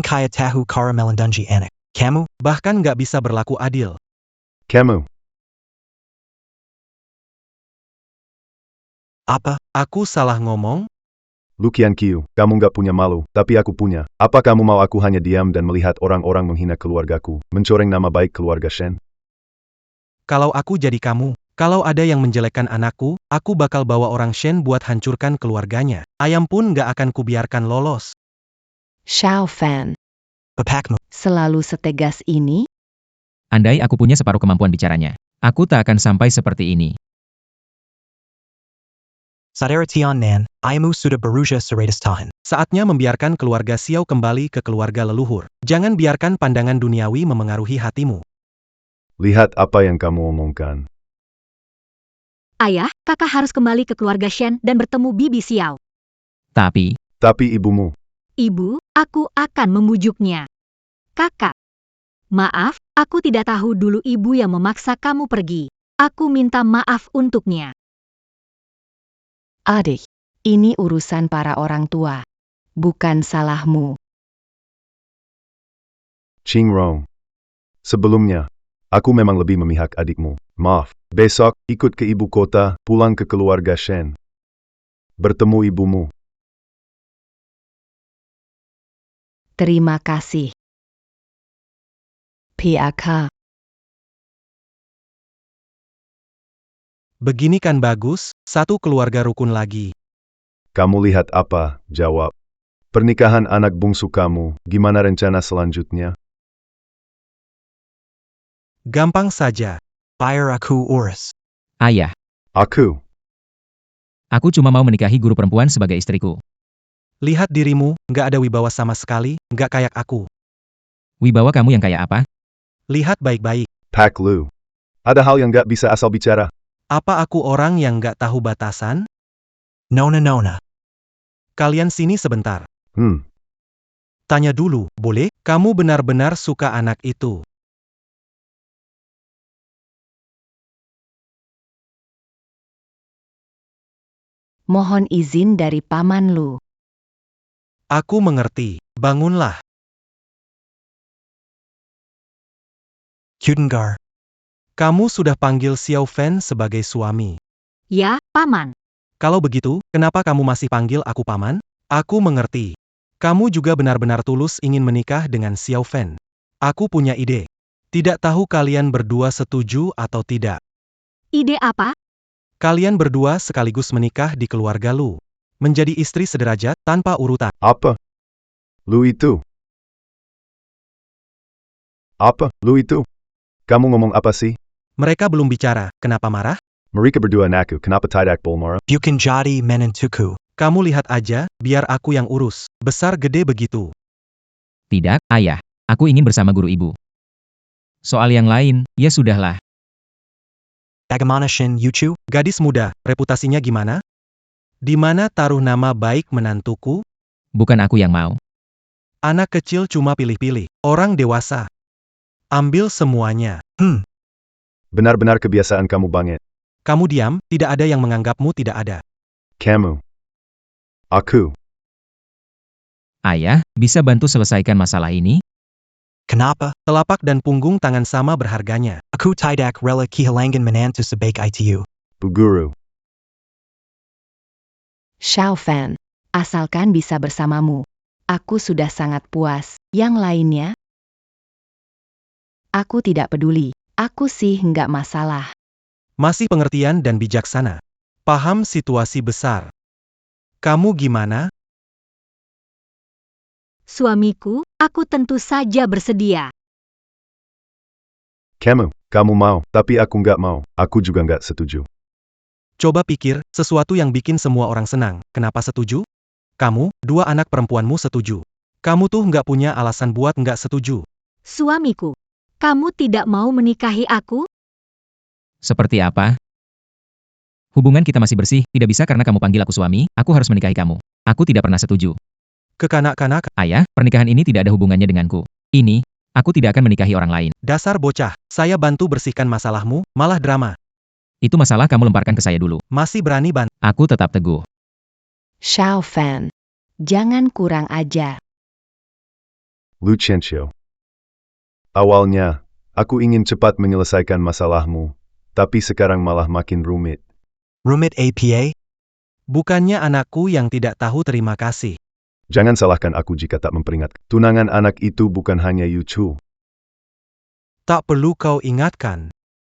kaya tahu cara melindungi anak? Kamu, bahkan nggak bisa berlaku adil. Kamu, Apa? Aku salah ngomong? Lu Qianqiu, kamu nggak punya malu, tapi aku punya. Apa kamu mau aku hanya diam dan melihat orang-orang menghina keluargaku, mencoreng nama baik keluarga Shen? Kalau aku jadi kamu, kalau ada yang menjelekkan anakku, aku bakal bawa orang Shen buat hancurkan keluarganya. Ayam pun nggak akan kubiarkan lolos. Xiao Fan, Pepakmu. selalu setegas ini? Andai aku punya separuh kemampuan bicaranya, aku tak akan sampai seperti ini. Saudara Tiannan, ayahmu sudah berusia 100 tahun. Saatnya membiarkan keluarga Xiao kembali ke keluarga leluhur. Jangan biarkan pandangan duniawi memengaruhi hatimu. Lihat apa yang kamu omongkan. Ayah, kakak harus kembali ke keluarga Shen dan bertemu Bibi Xiao. Tapi, Ibumu, Ibu, aku akan membujuknya. Kakak. Maaf, aku tidak tahu dulu ibu yang memaksa kamu pergi. Aku minta maaf untuknya. Adik, ini urusan para orang tua. Bukan salahmu. Qingrong. Sebelumnya, aku memang lebih memihak adikmu. Maaf, besok, ikut ke ibu kota, pulang ke keluarga Shen. Bertemu ibumu. Terima kasih. PAK. Begini kan bagus, satu keluarga rukun lagi. Kamu lihat apa? Jawab. Pernikahan anak bungsu kamu, gimana rencana selanjutnya? Gampang saja. Biar aku urus. ayah, Aku. aku cuma mau menikahi guru perempuan sebagai istriku. Lihat dirimu, nggak ada wibawa sama sekali, nggak kayak aku. Wibawa kamu yang kayak apa? Lihat baik-baik. Pak Lu. Ada hal yang gak bisa asal bicara. Apa aku orang yang nggak tahu batasan? Nona. Kalian sini sebentar. Tanya dulu, boleh? Kamu benar-benar suka anak itu? Mohon izin dari Paman Lu. Aku mengerti. Bangunlah. Kudengar. Kamu sudah panggil Xiao Fan sebagai suami. Ya, Paman. Kalau begitu, kenapa kamu masih panggil aku Paman? Aku mengerti. Kamu juga benar-benar tulus ingin menikah dengan Xiao Fan. Aku punya ide. Tidak tahu kalian berdua setuju atau tidak. Ide apa? Kalian berdua sekaligus menikah di keluarga Lu. Menjadi istri sederajat, tanpa urutan. Apa? Lu itu? Apa? Lu itu? Kamu ngomong apa sih? Mereka belum bicara, kenapa marah? Mereka berdua naku, kenapa tidak boleh marah? Bukan jadi menentuku. Kamu lihat aja, biar aku yang urus. Besar gede begitu. Tidak, ayah. Aku ingin bersama guru ibu. Soal yang lain, ya sudahlah. Bagaimana Shen Yuchu? Gadis muda, reputasinya gimana? Di mana taruh nama baik menantuku? Bukan aku yang mau. Anak kecil cuma pilih-pilih. Orang dewasa. Ambil semuanya. Benar-benar kebiasaan kamu banget. Kamu diam, tidak ada yang menganggapmu tidak ada. Kamu. Aku. Ayah, bisa bantu selesaikan masalah ini? Kenapa? Telapak dan punggung tangan sama berharganya. Aku tidak rela kehilangan menantu sebaik itu. Bu Guru. Xiao Fan, asalkan bisa bersamamu. Aku sudah sangat puas. Yang lainnya? Aku tidak peduli. Aku sih nggak masalah. Masih pengertian dan bijaksana. Paham situasi besar. Kamu gimana? Suamiku, aku tentu saja bersedia. Kamu mau, tapi aku nggak mau. Aku juga nggak setuju. Coba pikir, sesuatu yang bikin semua orang senang. Kenapa setuju? Kamu, dua anak perempuanmu setuju. Kamu tuh nggak punya alasan buat nggak setuju. Suamiku, kamu tidak mau menikahi aku? Seperti apa? Hubungan kita masih bersih, tidak bisa karena kamu panggil aku suami, aku harus menikahi kamu. Aku tidak pernah setuju. Kekanak-kanak, Ayah, pernikahan ini tidak ada hubungannya denganku. Ini, aku tidak akan menikahi orang lain. dasar bocah. Saya bantu bersihkan masalahmu, malah drama. Itu masalah kamu lemparkan ke saya dulu. Masih berani bantu. Aku tetap teguh. Xiao Fan, jangan kurang ajar. Luciencio. Awalnya, aku ingin cepat menyelesaikan masalahmu, tapi sekarang malah makin rumit. Rumit APA? Bukannya anakku yang tidak tahu terima kasih. Jangan salahkan aku jika tak memperingatkan. Tunangan anak itu bukan hanya Yuchu. Tak perlu kau ingatkan.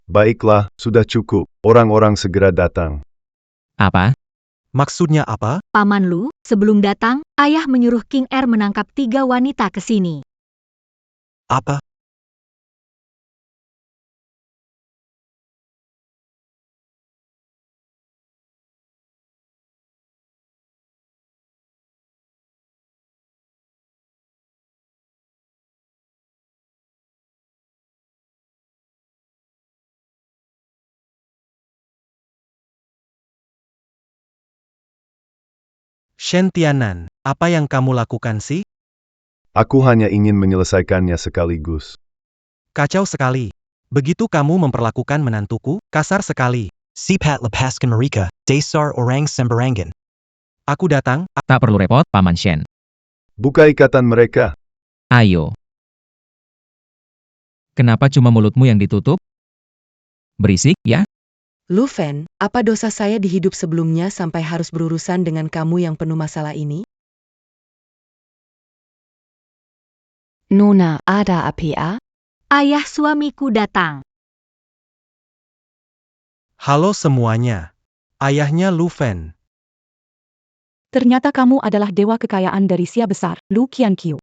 Baiklah, sudah cukup. Orang-orang segera datang. Apa? Maksudnya apa? Paman Lu, sebelum datang, ayah menyuruh King Er menangkap 3 wanita ke sini. Apa? Shen Tianan, apa yang kamu lakukan sih? Aku hanya ingin menyelesaikannya sekaligus. Kacau sekali. Begitu kamu memperlakukan menantuku, kasar sekali. Sipat lepaskan mereka, dasar orang sembarangan. Aku datang, Tak perlu repot, Paman Shen. Buka ikatan mereka. Ayo. Kenapa cuma mulutmu yang ditutup? Berisik, ya? Lu Fen, apa dosa saya di hidup sebelumnya sampai harus berurusan dengan kamu yang penuh masalah ini? Nona, ada apa? Ayah suamiku datang. halo semuanya. Ayahnya Lu Fen. Ternyata kamu adalah dewa kekayaan dari Sia Besar, Lu Qianqiu.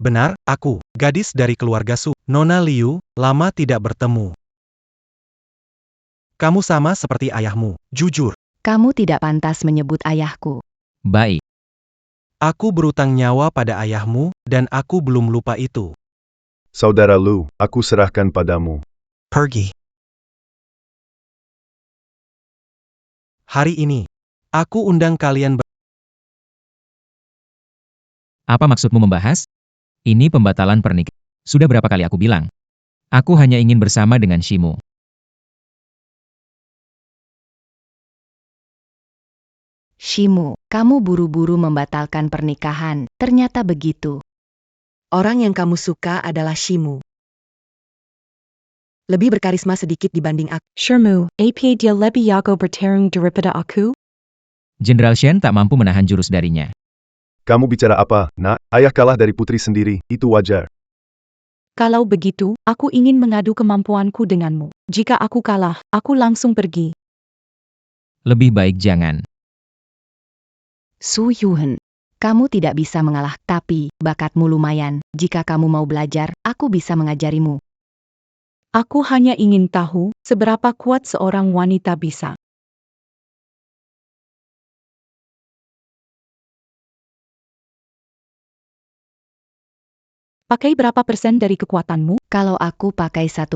Benar, aku, gadis dari keluarga Su. Nona Liu, lama tidak bertemu. Kamu sama seperti ayahmu, jujur. Kamu tidak pantas menyebut ayahku. Baik. Aku berutang nyawa pada ayahmu, dan aku belum lupa itu. Saudara Lu, aku serahkan padamu. Pergi. Hari ini, aku undang kalian Apa maksudmu membahas? Ini pembatalan pernikahan. Sudah berapa kali aku bilang? Aku hanya ingin bersama dengan Shimu. Shimu, kamu buru-buru membatalkan pernikahan, ternyata begitu. Orang yang kamu suka adalah Shimu. Lebih berkarisma sedikit dibanding aku. Shermu, apa dia lebih jago bertarung daripada aku? Jenderal Shen tak mampu menahan jurus darinya. Kamu bicara apa, nak? Ayah kalah dari putri sendiri, itu wajar. Kalau begitu, aku ingin mengadu kemampuanku denganmu. Jika aku kalah, aku langsung pergi. Lebih baik jangan. Su Yuhen, kamu tidak bisa mengalah, tapi bakatmu lumayan. Jika kamu mau belajar, aku bisa mengajarimu. Aku hanya ingin tahu, seberapa kuat seorang wanita bisa. Pakai berapa persen dari kekuatanmu? Kalau aku pakai 1%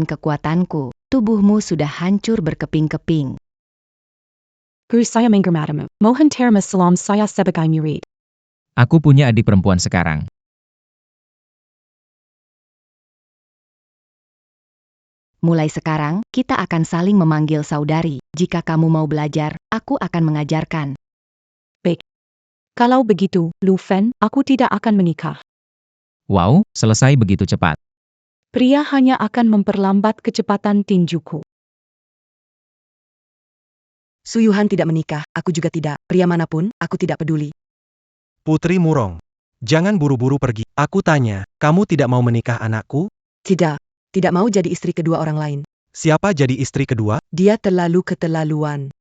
kekuatanku, tubuhmu sudah hancur berkeping-keping. Guru saya menghormatimu. Mohon terima salam saya sebagai murid. Aku punya adik perempuan sekarang. Mulai sekarang, kita akan saling memanggil saudari. Jika kamu mau belajar, aku akan mengajarkan. Kalau begitu, Lu Fen, aku tidak akan menikah. Wow, selesai begitu cepat. Pria hanya akan memperlambat kecepatan tinjuku. Su Yuhan tidak menikah, aku juga tidak. Pria manapun, aku tidak peduli. Putri Murong. Jangan buru-buru pergi. Aku tanya, kamu tidak mau menikah anakku? Tidak, tidak mau jadi istri kedua orang lain. Siapa jadi istri kedua? Dia terlalu keterlaluan.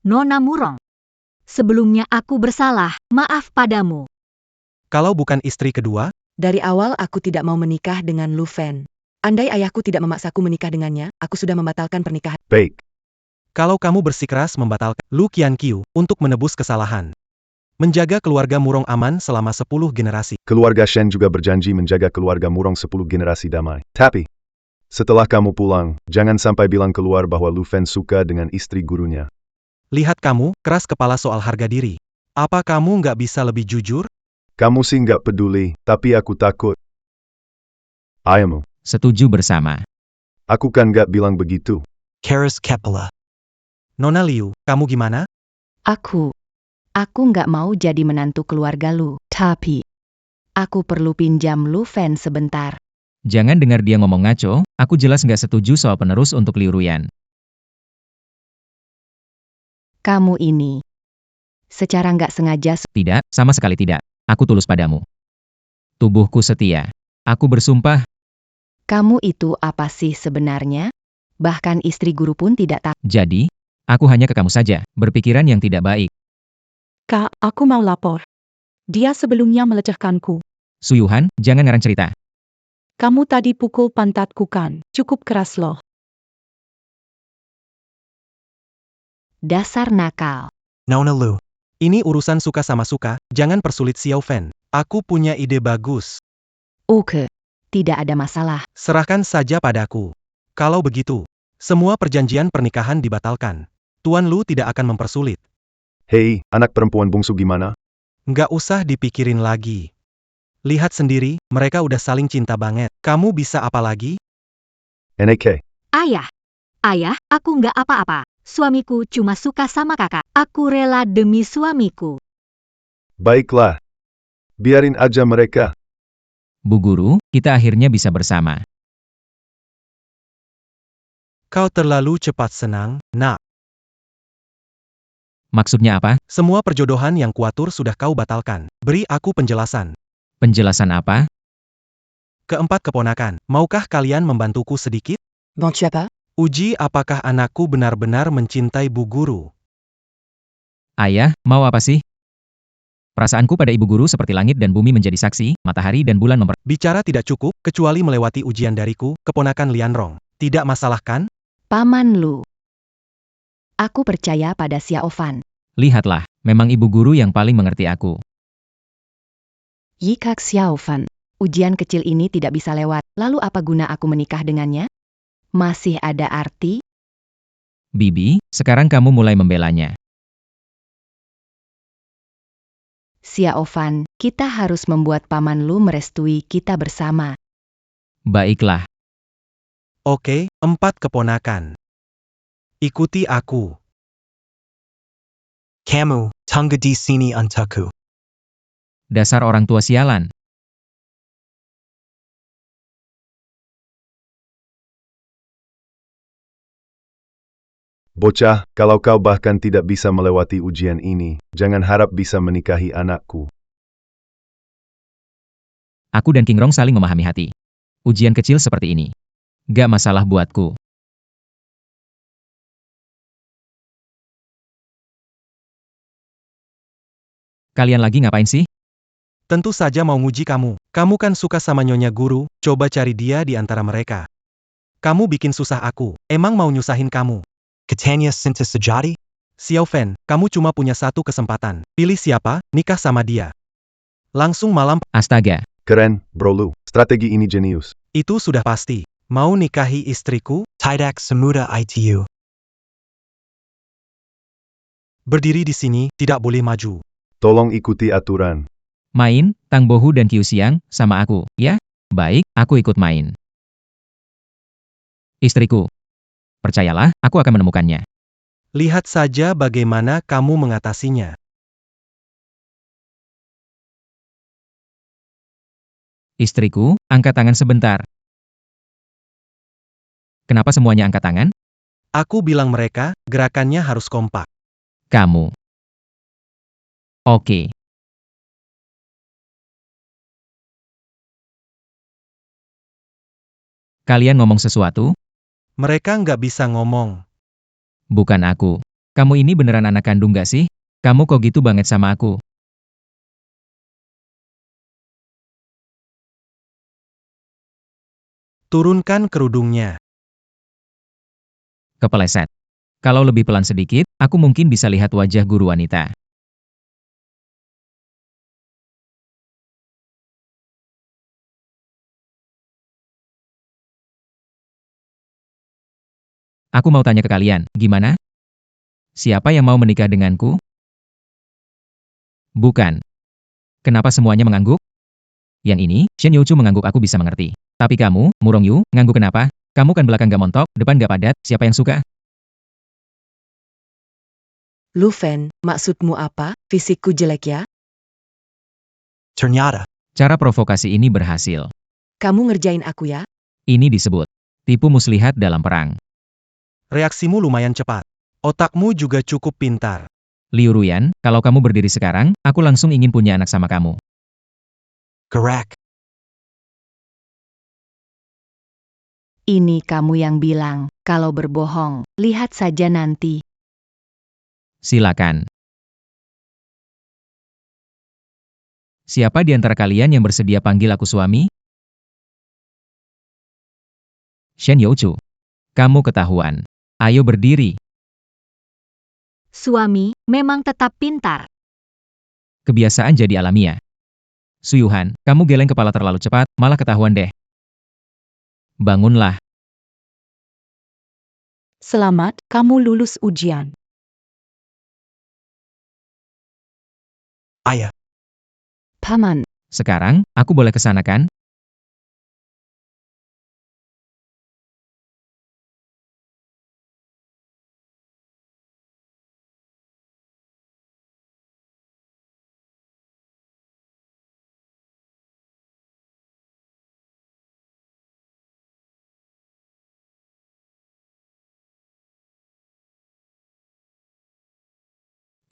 Nona Murong. Sebelumnya aku bersalah, maaf padamu. Kalau bukan istri kedua, Dari awal aku tidak mau menikah dengan Lu Fen. Andai ayahku tidak memaksaku menikah dengannya, aku sudah membatalkan pernikahan. Baik. kalau kamu bersikeras membatalkan Lu Qianqiu untuk menebus kesalahan. Menjaga keluarga Murong aman selama 10 generasi. Keluarga Shen juga berjanji menjaga keluarga Murong 10 generasi damai. Tapi, setelah kamu pulang, jangan sampai bilang keluar bahwa Lu Fen suka dengan istri gurunya. Lihat kamu, keras kepala soal harga diri. Apa kamu nggak bisa lebih jujur? Kamu sih nggak peduli, tapi aku takut. Ayahmu, Setuju bersama. aku kan nggak bilang begitu. Karis Kepala. Nona Liu, kamu gimana? Aku nggak mau jadi menantu keluarga Lu. Tapi, aku perlu pinjam Lu Fen sebentar. Jangan dengar dia ngomong ngaco, aku jelas nggak setuju soal penerus untuk Liu Ruyan. Kamu ini. Secara nggak sengaja Tidak, sama sekali tidak. Aku tulus padamu. Tubuhku setia. Aku bersumpah, kamu itu apa sih sebenarnya? Bahkan istri guru pun tidak tahu. jadi, aku hanya ke kamu saja, berpikiran yang tidak baik. Kak, aku mau lapor. Dia sebelumnya melecehkanku. Suyuhan, jangan ngarang cerita. Kamu tadi pukul pantatku kan? Cukup keras loh. Dasar nakal. Nona Lu. Ini urusan suka sama suka, jangan persulit Xiao Fen. Aku punya ide bagus. Oke. Tidak ada masalah. Serahkan saja padaku. Kalau begitu, semua perjanjian pernikahan dibatalkan. Tuan Lu tidak akan mempersulit. Hei, anak perempuan bungsu gimana? Nggak usah dipikirin lagi. Lihat sendiri, mereka udah saling cinta banget. Kamu bisa apa lagi? NK. Ayah. Ayah, aku nggak apa-apa. Suamiku cuma suka sama kakak. Aku rela demi suamiku. Baiklah. Biarin aja mereka. Bu Guru, kita akhirnya bisa bersama. Kau terlalu cepat senang, nak. Maksudnya apa? Semua perjodohan yang kuatur sudah kau batalkan. Beri aku penjelasan. Penjelasan apa? Keempat keponakan, maukah kalian membantuku sedikit? Bon, tu as pas? Uji apakah anakku benar-benar mencintai Bu Guru. Ayah, mau apa sih? Perasaanku pada ibu guru seperti langit dan bumi menjadi saksi, matahari dan bulan Bicara tidak cukup, kecuali melewati ujian dariku, keponakan Lianrong. Tidak masalah kan? Paman Lu. Aku percaya pada Xiao Fan. Lihatlah, memang ibu guru yang paling mengerti aku. Yikak Xiao Fan. Ujian kecil ini tidak bisa lewat, lalu apa guna aku menikah dengannya? Masih ada arti? Bibi, sekarang kamu mulai membelanya. Xiao Fan, kita harus membuat Paman Lu merestui kita bersama. Baiklah. Oke, 4 keponakan. Ikuti aku. Kamu, tunggu di sini untukku. Dasar orang tua sialan. Bocah, kalau kau bahkan tidak bisa melewati ujian ini, jangan harap bisa menikahi anakku. Aku dan King Rong saling memahami hati. Ujian kecil seperti ini. Gak masalah buatku. Kalian lagi ngapain sih? Tentu saja mau nguji kamu. Kamu kan suka sama Nyonya Guru, coba cari dia di antara mereka. Kamu bikin susah aku. Emang mau nyusahin kamu? Katanya Sinta Sejati? Xiao Fen, kamu cuma punya satu kesempatan. Pilih siapa, nikah sama dia. Langsung malam, Astaga. Keren, bro Lu. Strategi ini jenius. itu sudah pasti. Mau nikahi istriku? Tidak semudah itu. Berdiri di sini, tidak boleh maju. Tolong ikuti aturan. Main, Tang Bohu dan Qiu Xiang, sama aku, ya? Baik, aku ikut main. Istriku. Percayalah, aku akan menemukannya. Lihat saja bagaimana kamu mengatasinya. Istriku, angkat tangan sebentar. Kenapa semuanya angkat tangan? Aku bilang mereka, gerakannya harus kompak. Kamu. Oke. Kalian ngomong sesuatu? Mereka nggak bisa ngomong. Bukan aku. Kamu ini beneran anak kandung gak sih? Kamu kok gitu banget sama aku? Turunkan kerudungnya. Kepeleset. Kalau lebih pelan sedikit, aku mungkin bisa lihat wajah guru wanita. Aku mau tanya ke kalian, gimana? Siapa yang mau menikah denganku? Bukan. Kenapa semuanya mengangguk? Yang ini, Shen Youchu mengangguk aku bisa mengerti. Tapi kamu, Murong Yu, ngangguk kenapa? Kamu kan belakang gak montok, depan gak padat, siapa yang suka? Lu Fen, maksudmu apa? Fisikku jelek ya? Ternyata. Cara provokasi ini berhasil. Kamu ngerjain aku ya? Ini disebut tipu muslihat dalam perang. Reaksimu lumayan cepat. Otakmu juga cukup pintar. Liu Ruyan, kalau kamu berdiri sekarang, aku langsung ingin punya anak sama kamu. Correct. Ini kamu yang bilang, kalau berbohong, lihat saja nanti. Silakan. Siapa di antara kalian yang bersedia panggil aku suami? Shen Youchu. Kamu ketahuan. Ayo berdiri. Suami, memang tetap pintar. Kebiasaan jadi alamiah. Suyuhan, kamu geleng kepala terlalu cepat, malah ketahuan deh. Bangunlah. Selamat, kamu lulus ujian. Ayah. Paman, Sekarang, aku boleh kesana kan?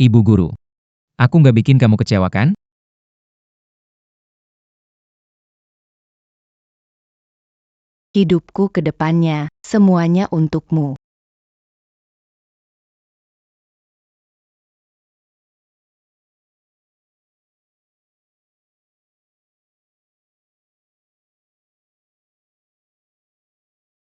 Ibu guru. Aku nggak bikin kamu kecewa kan? hidupku ke depannya, semuanya untukmu.